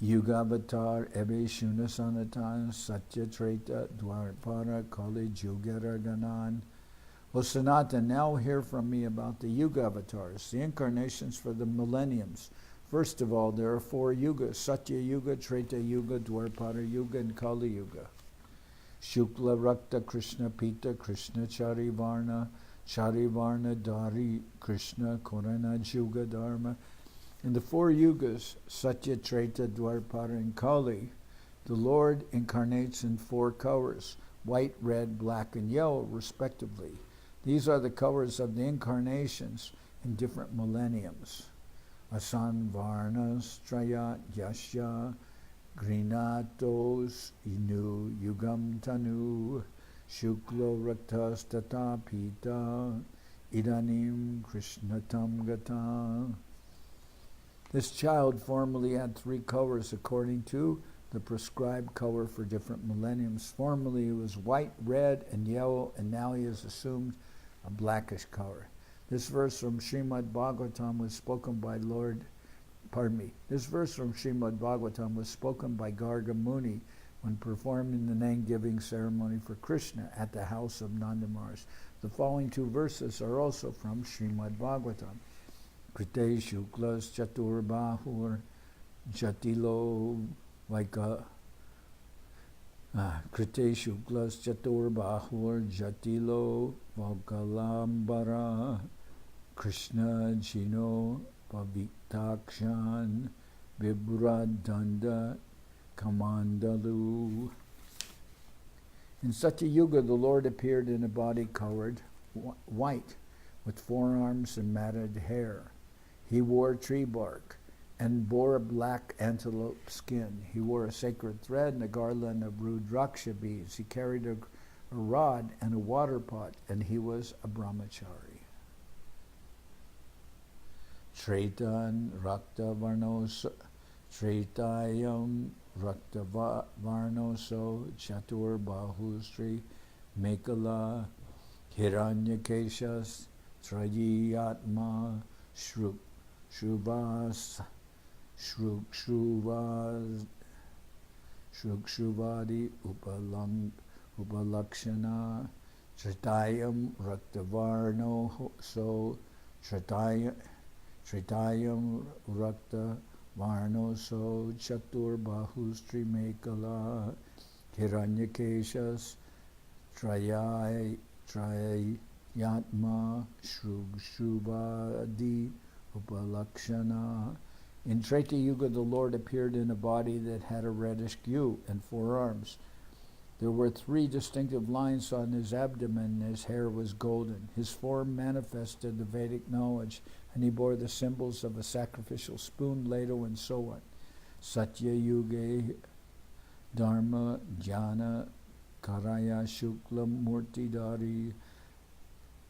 Yugavatar, Ebe Shuna Sanatan, Satya Treta, Dwarpara, Kali, Jugaraganan. O Sanatan, now hear from me about the Yugavatars, the incarnations for the millenniums. First of all, there are 4 yugas: Satya Yuga, Treta Yuga, Dwarpara Yuga, and Kali Yuga. Shukla Rakta Krishna Pita Krishna Charivarna Dari Krishna Korana Juga Dharma. In the 4 yugas, Satya, Treta, Dwarpara, and Kali, the Lord incarnates in 4 colors: white, red, black, and yellow, respectively. These are the colors of the incarnations in different millenniums. Asan Varnas Trayat Yasya Grinatos Inu Yugam Tanu Shuklo Raktas Tata Pita Idanim Krishnatam Gata. This child formerly had 3 colors according to the prescribed color for different millenniums. Formerly it was white, red, and yellow, and now he has assumed a blackish color. This verse from Srimad Bhagavatam was spoken by This verse from Srimad Bhagavatam was spoken by Garga Muni when performing the name-giving ceremony for Krishna at the house of Nanda Maharaj. The following 2 verses are also from Srimad Bhagavatam. Krite Shuklas Chaturbahur Jatilo Vaika Krite Shuklas Chaturbahur Jatilo Vakalambara Krishna Jino Pavitakshan Vibradanda Kamandalu. In Satya Yuga, the Lord appeared in a body colored white, with forearms and matted hair. He wore tree bark and bore a black antelope skin. He wore a sacred thread and a garland of rudraksha beads. He carried a rod and a water pot, and he was a brahmachari. Tretan Rakta Varnoso Tretayam Rakta Varnoso Chatur Bahustri Mekala Hiranyakeshas Trayatma Shruk Shruvas Shruk Shruvadi Upalakshana Tritayam Raktavarno so Tritayam Rakta Varno so Chatur Bahustri Mekala Hiranyakeshas Trayatma Shrubadi Upalakshana. In Treta Yuga, the Lord appeared in a body that had a reddish hue and 4 arms. There were 3 distinctive lines on his abdomen, and his hair was golden. His form manifested the Vedic knowledge, and he bore the symbols of a sacrificial spoon, ladle, and so on. Satya Yuge Dharma Jnana Karaya Shuklam Murtidari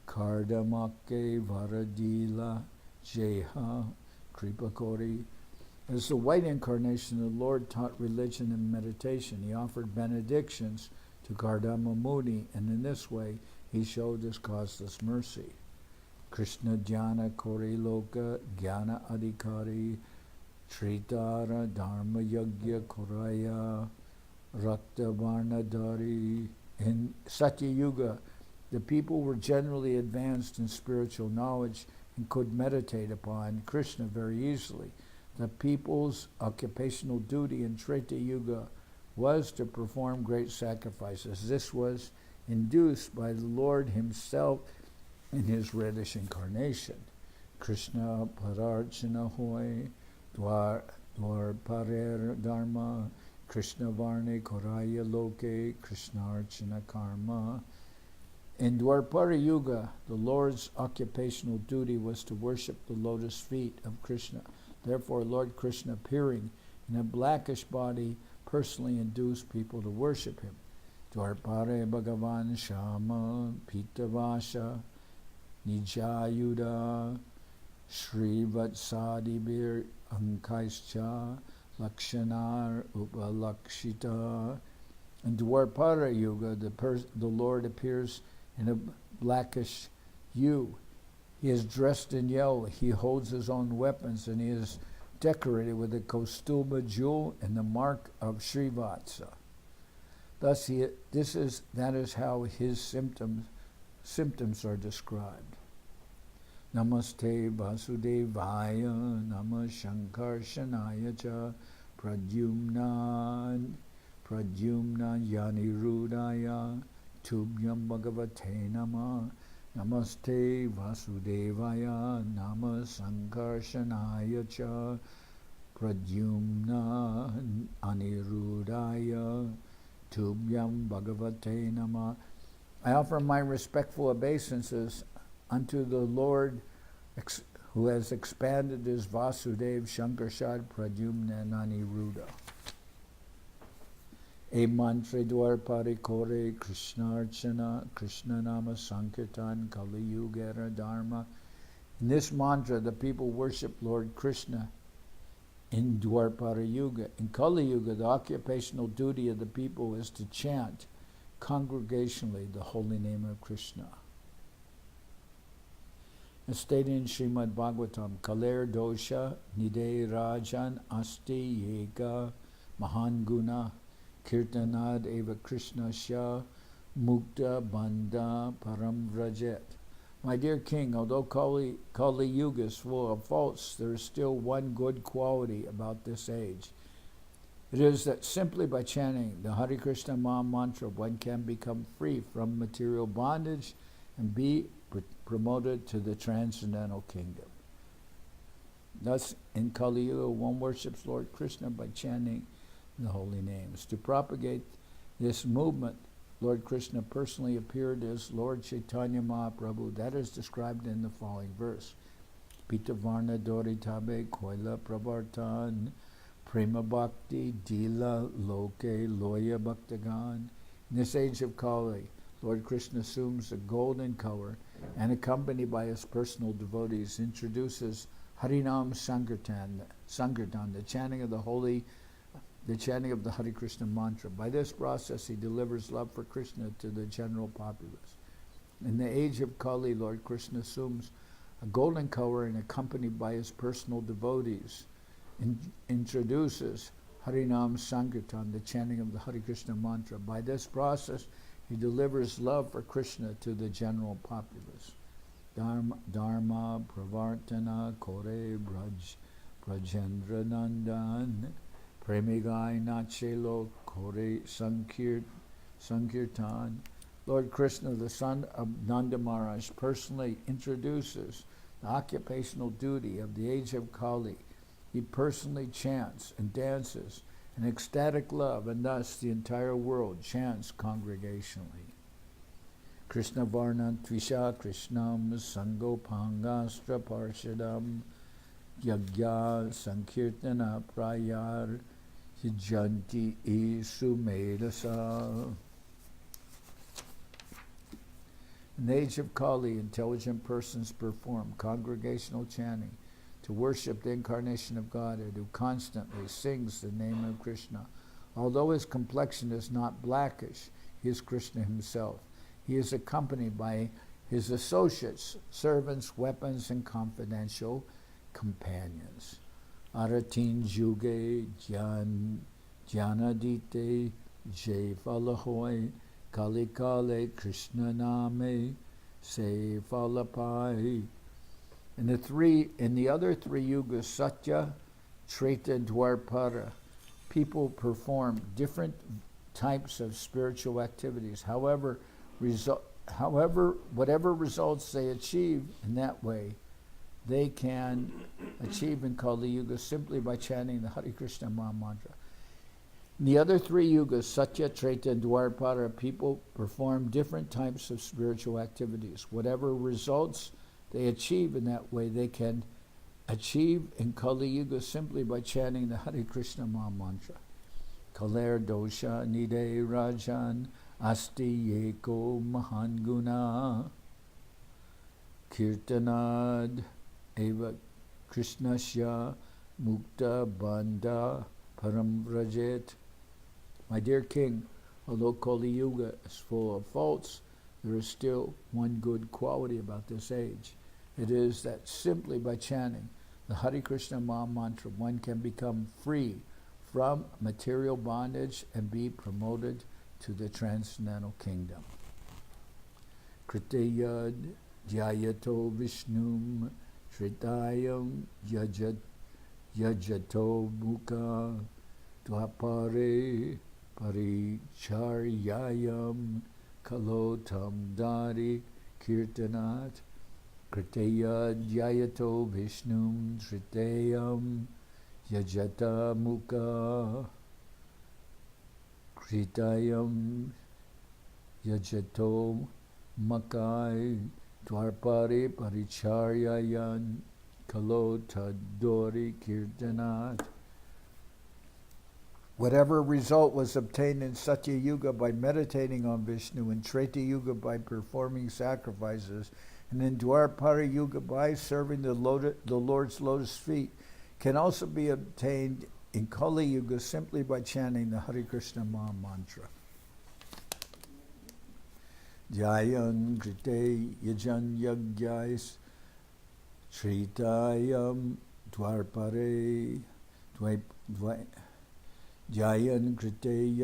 Kardamake Varadila Jeha Kripakori. As the white incarnation, the Lord taught religion and meditation. He offered benedictions to Kardama Muni, and in this way he showed his causeless mercy. Krishna Jnana Kori Loka Jnana Adhikari Tritara Dharma Yagya Koraya Rakta Varnadari. In Satya Yuga, the people were generally advanced in spiritual knowledge and could meditate upon Krishna very easily. The people's occupational duty in Treta Yuga was to perform great sacrifices. This was induced by the Lord himself in his reddish incarnation. Krishna Pararchana Hoy Dwar Parer Dharma Krishna Varne Koraya Loke Krishna Archana Karma. In Dwapara Yuga, the Lord's occupational duty was to worship the lotus feet of Krishna. Therefore, Lord Krishna, appearing in a blackish body, personally induced people to worship him. Dwarpare Bhagavan Shama Pitavasha Nijayuda Sri Vatsadibir Ankaischa Lakshanar Upalakshita. In Dwarpara Yuga, the Lord appears in a blackish hue. He is dressed in yellow. He holds his own weapons, and he is decorated with a Kaustubha jewel and the mark of Srivatsa. Thus, that is how his symptoms are described. Namaste Vasudevaya Namah Shankarshanaya Cha Pradyumna Yanirudaya Tubhyam Bhagavate Namah. Namaste Vasudevaya Nama Sankarshanaya Cha Pradyumna Anirudaya Tubhyam Bhagavate Nama. I offer my respectful obeisances unto the Lord who has expanded his Vasudev Shankarshad Pradyumna and Aniruddha. A mantra dwarpari kore Krishna Archana Krishna Nama Sankirtan Kali Yugera Dharma. In this mantra, the people worship Lord Krishna in Dwarpara Yuga. In Kali Yuga, the occupational duty of the people is to chant congregationally the holy name of Krishna. As stated in Srimad Bhagavatam, Kaler Dosha Nide Rajan Asti Yega Mahan Guna Kirtanad Eva Krishna Sha Mukta Bandha Param Vrajet. My dear King, although Kali Yuga is full of faults, there is still one good quality about this age. It is that simply by chanting the Hare Krishna Maha Mantra, one can become free from material bondage and be promoted to the transcendental kingdom. Thus, in Kali Yuga, one worships Lord Krishna by chanting the holy names. To propagate this movement, Lord Krishna personally appeared as Lord Chaitanya Mahaprabhu. That is described in the following verse. Pita Varna Dori Tabe Koila Pravartan Prema Bhakti Dila Loke Loya Bhaktagan. In this age of Kali, Lord Krishna assumes a golden color and, accompanied by his personal devotees, introduces Harinam Sankirtan, the chanting of the holy the chanting of the Hare Krishna mantra. By this process, he delivers love for Krishna to the general populace. In the age of Kali, Lord Krishna assumes a golden color and, accompanied by his personal devotees, introduces Harinam Sankirtan, the chanting of the Hare Krishna mantra. By this process, he delivers love for Krishna to the general populace. Dharma Pravartana Kore Brajendra Nandan Premigai Nachelo Kore Sankirtan. Lord Krishna, the son of Nanda Maharaj, personally introduces the occupational duty of the age of Kali. He personally chants and dances in ecstatic love, and thus the entire world chants congregationally. Krishna Varna Tvisha Krishnam Sangopangastra Parshadam Yagya Sankirtana Prayar Hijanti Isumedasa. In the age of Kali, intelligent persons perform congregational chanting to worship the incarnation of Godhead, who constantly sings the name of Krishna. Although his complexion is not blackish, he is Krishna himself. He is accompanied by his associates, servants, weapons, and confidential companions. Aratin Juge Janadite Jay Falahoy Kalikale Krishna Name Se Falapai. In the other three yugas, Satya, Treta, and Dwarpara, people perform different types of spiritual activities. However, whatever results they achieve in that way, they can achieve in Kali Yuga simply by chanting the Hare Krishna Maha Mantra. In the other three yugas, Satya, Treta, and Dwarpara, people perform different types of spiritual activities. Whatever results they achieve in that way, they can achieve in Kali Yuga simply by chanting the Hare Krishna Maha Mantra. Kaler dosha nide rajan asti yeko mahan guna kirtanad eva krishnasya mukta bandha param vrajet. My dear king, although Kali Yuga is full of faults, there is still one good quality about this age. It is that simply by chanting the Hare Krishna Maha Mantra, one can become free from material bondage and be promoted to the transcendental kingdom. Kriteyad Jyayato Vishnum Shritayam Yajato Mukha Dwapare Paricharyayam Kalotam Dari Kirtanat Kriteya Jyayato Vishnum Shritayam Yajata Mukha Kritayam Yajato Makai Dwarpare Paricharyayan Kalota Dori Kirtanat. Whatever result was obtained in Satya Yuga by meditating on Vishnu, in Treta Yuga by performing sacrifices, and in Dwarpara Yuga by serving the Lord's lotus feet, can also be obtained in Kali Yuga simply by chanting the Hare Krishna Maha Mantra. Jayan Krite Yajan Yagyais Sritayam Dwarpare Jayan Krite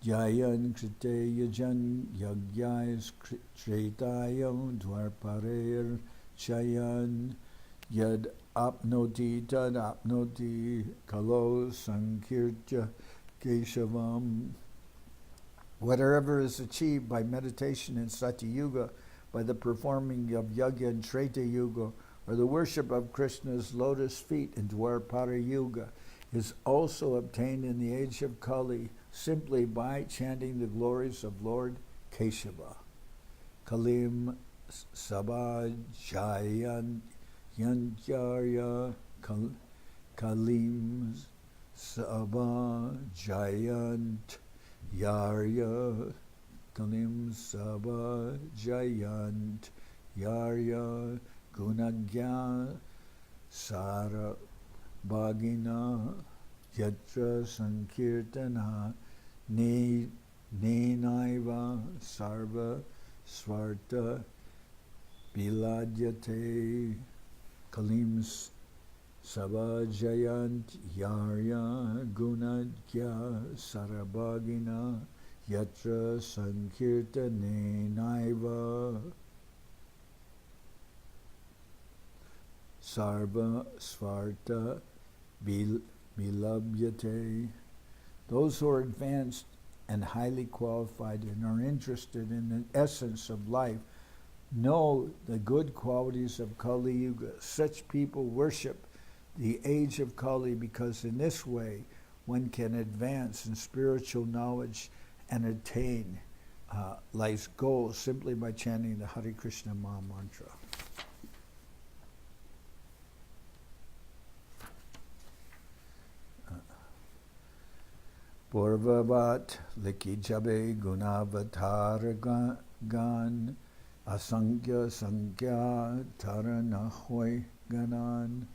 Jayan Krite Yajan Yagyais Sritayam Dwarparer Chayan Yad Apnoti Tad Apnoti Kalo Sankirtya Keshavam. Whatever is achieved by meditation in Satya Yuga, by the performing of Yajna in Treta Yuga, or the worship of Krishna's lotus feet in Dwarpara Yuga, is also obtained in the age of Kali simply by chanting the glories of Lord Keshava. Kalim Sabha Jayan Yantyarya Kalim Sabha Jayant Yarya Kalim Sabha Jayant Yarya Gunagya Sara Bhagina yatra sankirtana nenaiva sarva svarta biladyate kalim savajayant yarya gunadya sarabhagina yatra sankirtane naiva sarva svarta bilabhyate. Those who are advanced and highly qualified and are interested in the essence of life know the good qualities of Kali Yuga. Such people worship the age of Kali because in this way one can advance in spiritual knowledge and attain life's goals simply by chanting the Hare Krishna Maha Mantra. Purvavat liki jabe gunavatar gan asankhya sankhya taranahoy ganan.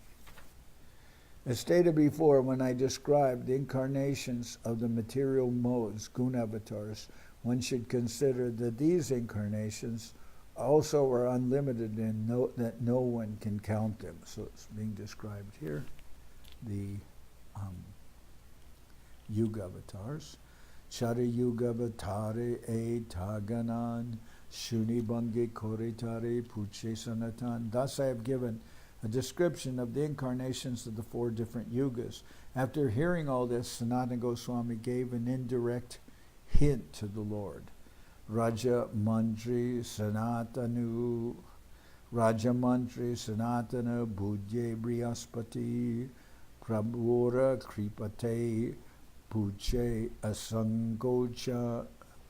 As stated before, when I described the incarnations of the material modes, gunavatars, one should consider that these incarnations also are unlimited and that no one can count them. So it's being described here, the Yuga avatars. Chara Yuga avatare e taganan shuni bange koritare puche sanatan. Thus I have given a description of the incarnations of the 4 different yugas. After hearing all this, Sanatan Goswami gave an indirect hint to the Lord. Raja Mantri Sanatana Bhujye Brihaspati Prabhura Kripate Puche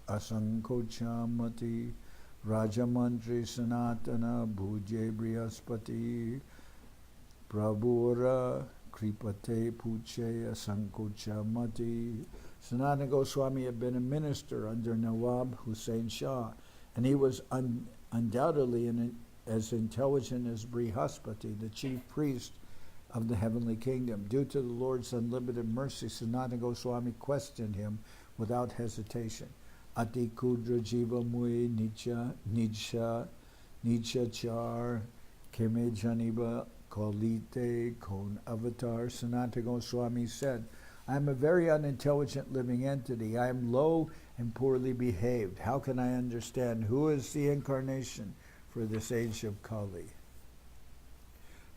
Asankochamati Rajamantri Sanatana Bhuje Brihaspati Prabhura Kripate Puche Asankochamati. Sanatana Goswami had been a minister under Nawab Hussain Shah, and he was undoubtedly as intelligent as Brihaspati, the chief priest of the heavenly kingdom. Due to the Lord's unlimited mercy, Sanatana Goswami questioned him without hesitation. Ati kudra jiva mui nicha char keme janiba kolite kon avatar. Sanatana Goswami said, I am a very unintelligent living entity. I am low and poorly behaved. How can I understand who is the incarnation for this age of Kali?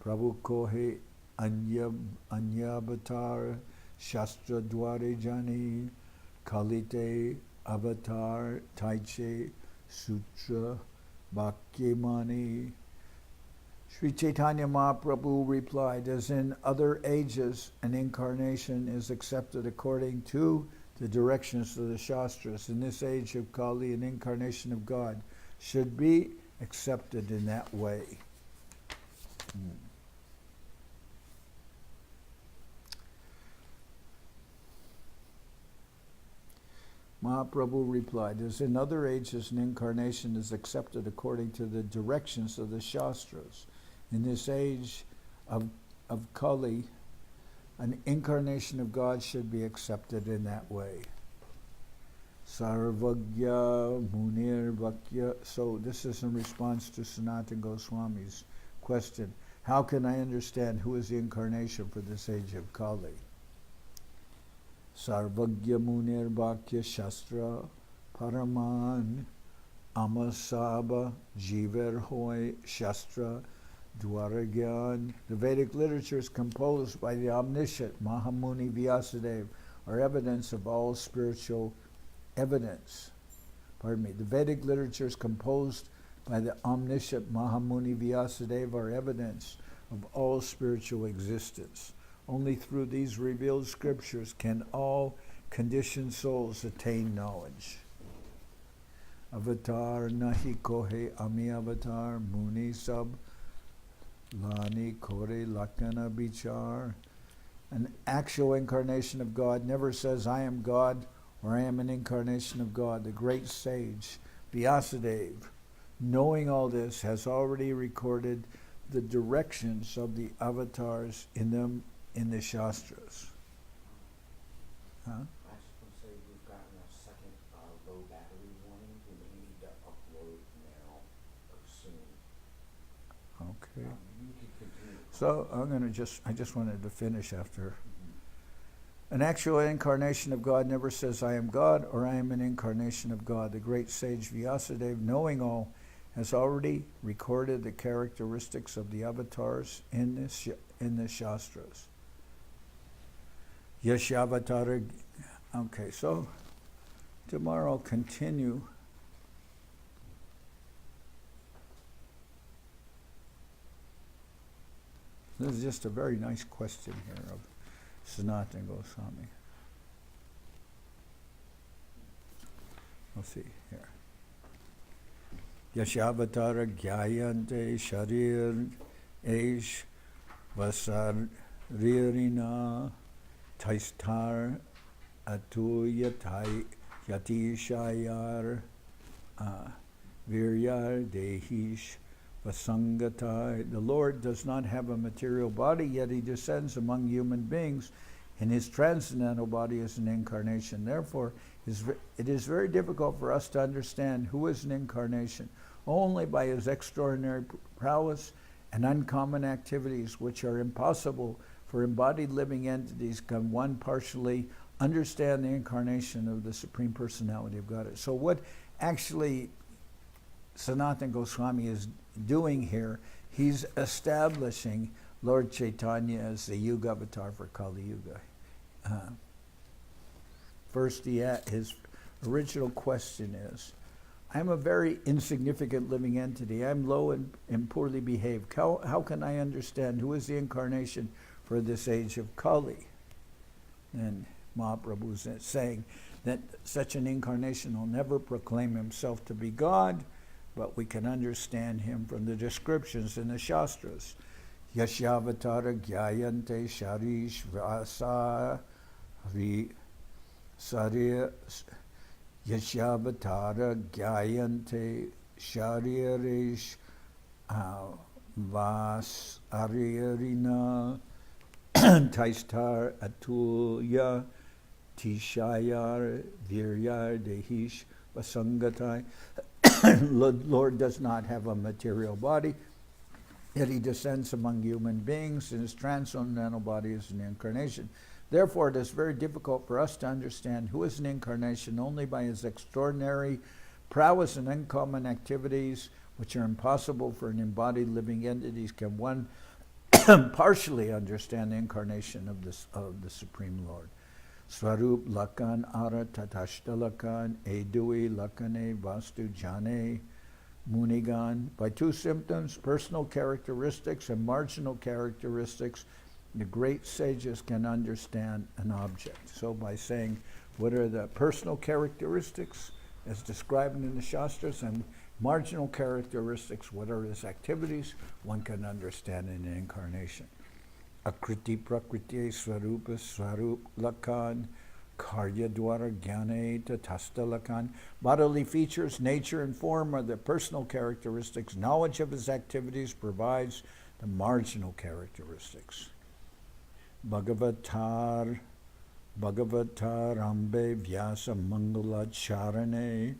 Prabhu kohe anyavatar shastra dware jani kalite avatar taiche sutra bhakyamani. Sri Chaitanya Mahaprabhu replied, as in other ages, an incarnation is accepted according to the directions of the Shastras. In this age of Kali, an incarnation of God should be accepted in that way. Mahaprabhu replied, as in other ages, an incarnation is accepted according to the directions of the Shastras. In this age of Kali, an incarnation of God should be accepted in that way. Sarvagya Munir Vakya. So this is in response to Sanatan Goswami's question, how can I understand who is the incarnation for this age of Kali? Sarvagya Munir Vakya Shastra Paraman Amasaba Jiver Hoy Shastra Dwaragyan. The Vedic literature is composed by the omniscient Mahamuni Vyasadeva, are evidence of all spiritual evidence. The Vedic literature is composed by the omniscient Mahamuni Vyasadeva, are evidence of all spiritual existence. Only through these revealed scriptures can all conditioned souls attain knowledge. Avatar nahi kohe ami avatar muni sab lani kore lakana bichar. An actual incarnation of God never says, I am God, or I am an incarnation of God. The great sage Vyasadeva, knowing all this, has already recorded the directions of the avatars in the Shastras. Huh? I was just going to say we've gotten a second low battery warning. We may need to upload now or soon. Okay. You can continue. So I just wanted to finish after. An actual incarnation of God never says, I am God, or I am an incarnation of God. The great sage Vyasadeva, knowing all, has already recorded the characteristics of the avatars in the Shastras. Yashavatara. Okay, so tomorrow I'll continue. This is just a very nice question here of Sanatan Goswami. We'll see here. Yashavatara Gyayante Sharir Eish Vasaririna Taistar Atuyatai Yatishayar Viryar Dehish Vasangatai. The Lord does not have a material body, yet he descends among human beings, and his transcendental body is an incarnation. Therefore, it is very difficult for us to understand who is an incarnation. Only by his extraordinary prowess and uncommon activities, which are impossible for embodied living entities, can one partially understand the incarnation of the Supreme Personality of Godhead. So what actually Sanatan Goswami is doing here, he's establishing Lord Chaitanya as the Yuga avatar for Kali Yuga. First, his original question is, I'm a very insignificant living entity. I'm low and poorly behaved. How can I understand who is the incarnation for this age of Kali? And Mahaprabhu is saying that such an incarnation will never proclaim himself to be God, but we can understand him from the descriptions in the Shastras. Yashavatara Gyayante Sharish Vasa Sarya Yashavatara Gyayante Shariresh Vas Aryarina Taistar Atulya Tishayar Viryar Dehish Vasangatai. Lord does not have a material body, yet he descends among human beings, and his transcendental body is an incarnation. Therefore, it is very difficult for us to understand who is an incarnation. Only by his extraordinary prowess and uncommon activities, which are impossible for an embodied living entities, can one partially understand the incarnation of the Supreme Lord. Swarup Lakan Ara Tatashta Lakan Edui Lakane Vastu Jane Munigan. By two symptoms, personal characteristics and marginal characteristics, the great sages can understand an object. So by saying what are the personal characteristics as described in the Shastras and marginal characteristics, what are his activities, one can understand an incarnation. Akriti Prakriti Swarupa Swarup Lakan Karya Dwara Gyane Tatasta Lakan. Bodily features, nature, and form are the personal characteristics. Knowledge of his activities provides the marginal characteristics. Bhagavatar Ambe Vyasa Mangala Charane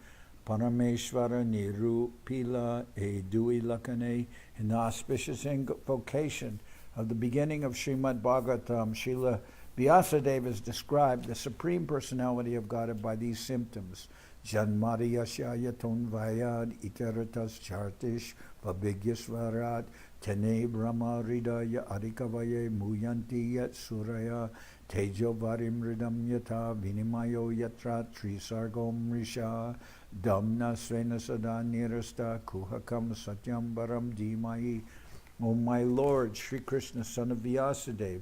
Parameshwara Nirupila Edui Lakane. In the auspicious invocation of the beginning of Srimad Bhagavatam, Srila Vyasadeva has described the Supreme Personality of God by these symptoms. Janmariyasya Tonvayad Iteratas Chartish Vabigyasvarat Tene Brahma Ridaya Adikavaye Muyanti Yat Suraya Tejo Varimridam Yata Vinimayo Yatra Trisargom Risha Damna Srena Sada Nirasta Kuhakam Satyam Baram Dhimai. O my Lord, Sri Krishna, son of Vyasadeva,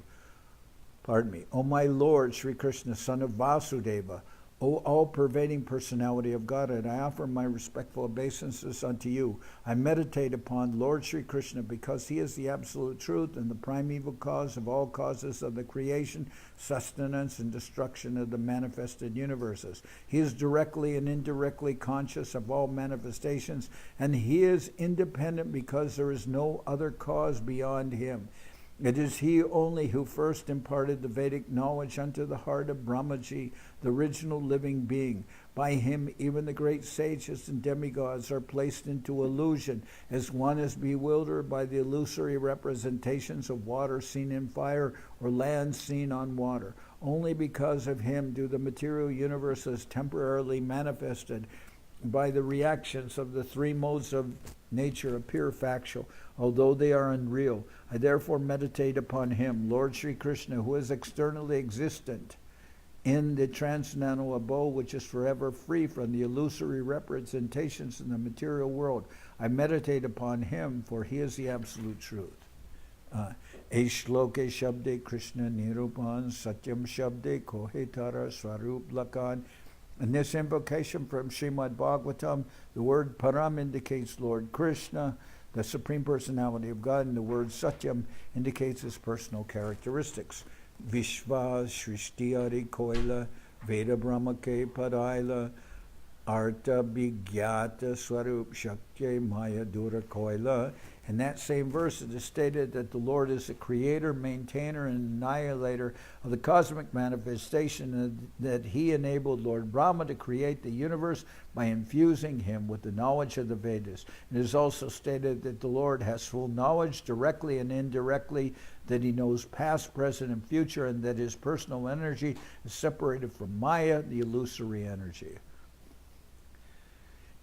O my Lord, Sri Krishna, son of Vasudeva, O all-pervading personality of Godhead, I offer my respectful obeisances unto you. I meditate upon Lord Sri Krishna because he is the absolute truth and the primeval cause of all causes of the creation, sustenance, and destruction of the manifested universes. He is directly and indirectly conscious of all manifestations, and he is independent because there is no other cause beyond him. It is he only who first imparted the Vedic knowledge unto the heart of Brahmaji, the original living being. By him even the great sages and demigods are placed into illusion, as one is bewildered by the illusory representations of water seen in fire or land seen on water. Only because of him do the material universes temporarily manifested by the reactions of the three modes of nature appear factual, although they are unreal. I therefore meditate upon him, Lord Sri Krishna, who is externally existent in the transcendental abode, which is forever free from the illusory representations in the material world. I meditate upon him, for he is the absolute truth. Shloke Shabde Krishna Nirupan Satyam Shabde Kohetara Swarup Lakan. In this invocation from Srimad Bhagavatam, the word Param indicates Lord Krishna, the Supreme Personality of God, and the word Satyam indicates his personal characteristics. Vishva Shrishti Koila Veda Brahmake Padaila Arta Bigyata Swarup Shakti Maya Dura Koila. In that same verse, it is stated that the Lord is the creator, maintainer, and annihilator of the cosmic manifestation, and that he enabled Lord Brahma to create the universe by infusing him with the knowledge of the Vedas. It is also stated that the Lord has full knowledge, directly and indirectly, that he knows past, present, and future, and that his personal energy is separated from Maya, the illusory energy.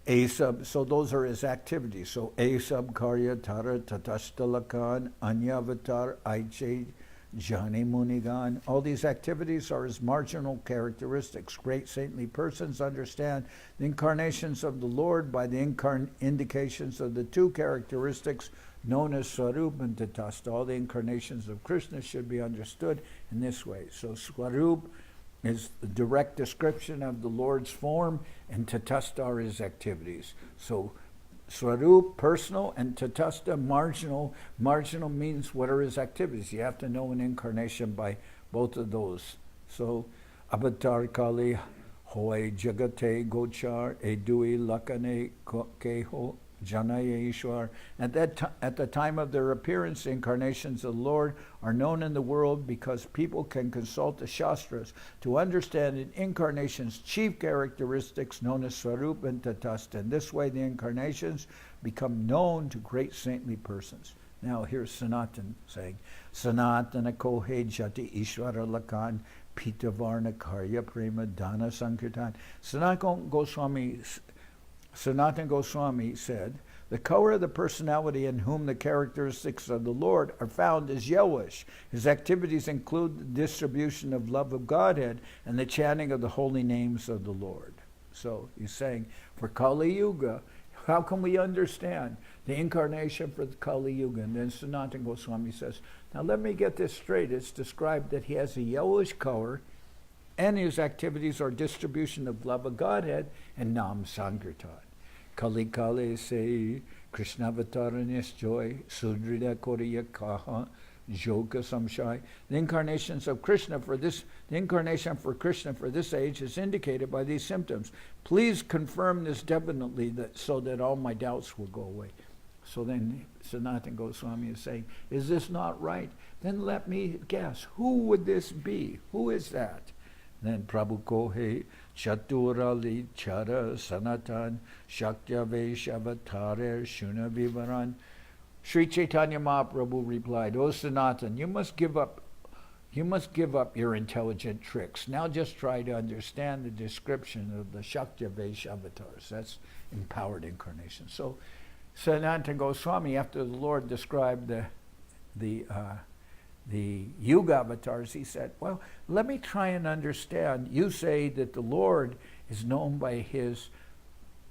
So those are his activities. So Asab Karya Tara Tatastalakan Anyavatar Aiche Jani Munigan. All these activities are his marginal characteristics. Great saintly persons understand the incarnations of the Lord by the indications of the two characteristics known as Swarup and Tatastha. All the incarnations of Krishna should be understood in this way. So Swarup is the direct description of the Lord's form, and Tatastha are his activities. So Swarup, personal, and Tatastha, marginal. Marginal means what are his activities. You have to know an incarnation by both of those. So Avatar Kali, Hoy Jagate Gochar, Edui Lakane Keho, Janaya Ishwar. At the time of their appearance, the incarnations of the Lord are known in the world because people can consult the Shastras to understand an incarnation's chief characteristics known as Swarup and Tatastha. In this way, the incarnations become known to great saintly persons. Now here's Sanatan saying, Sanatana Kohe Jati Ishwara Lakan Pitavarna Karya Prema Dana Sankirtan. Sanatan Goswami said, the color of the personality in whom the characteristics of the Lord are found is yellowish. His activities include the distribution of love of Godhead and the chanting of the holy names of the Lord. So he's saying, for Kali Yuga, how can we understand the incarnation for the Kali Yuga? And then Sanatan Goswami says, now let me get this straight. It's described that he has a yellowish color, and his activities are distribution of love of Godhead and Nam Sankirtan. Kali Kali se Krishna Avataran joy, Sudrida Koriya Kaha, Joka Samshai. The incarnation for Krishna for this age is indicated by these symptoms. Please confirm this definitely so that all my doubts will go away. So then Sanatan Goswami is saying, is this not right? Then let me guess. Who would this be? Who is that? Then Prabhu Kohe Chaturali Chara Sanatan Shaktya Veshavatare Shuna Vivaran. Sri Chaitanya Mahaprabhu replied, O Sanatan, you must give up your intelligent tricks. Now just try to understand the description of the Shaktya Veshavatars. That's empowered incarnation. So Sanatan Goswami, after the Lord described the Yuga avatars, he said, well, let me try and understand. You say that the Lord is known by his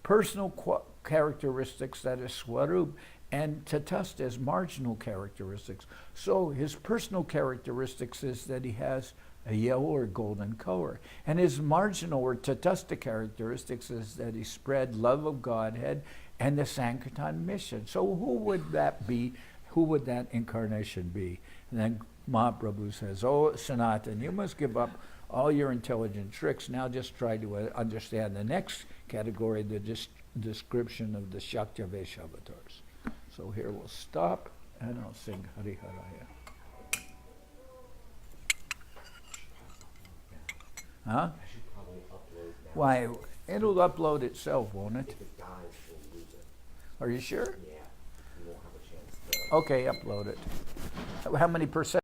personal characteristics, that is Swarup, and Tatastha as marginal characteristics. So his personal characteristics is that he has a yellow or golden color. And his marginal or Tatastha characteristics is that he spread love of Godhead and the Sankirtan mission. So who would that be? Who would that incarnation be? And then Mahaprabhu says, oh, Sanatan, you must give up all your intelligent tricks. Now just try to understand the next category, the description of the Shaktya Veshavatars. So here we'll stop, and I'll sing Hari Haraya. Huh? I should probably upload now. Why, it'll upload itself, won't it? If it dies, we'll lose it. Are you sure? Yeah, we won't have a chance to. Okay, upload it. How many percent?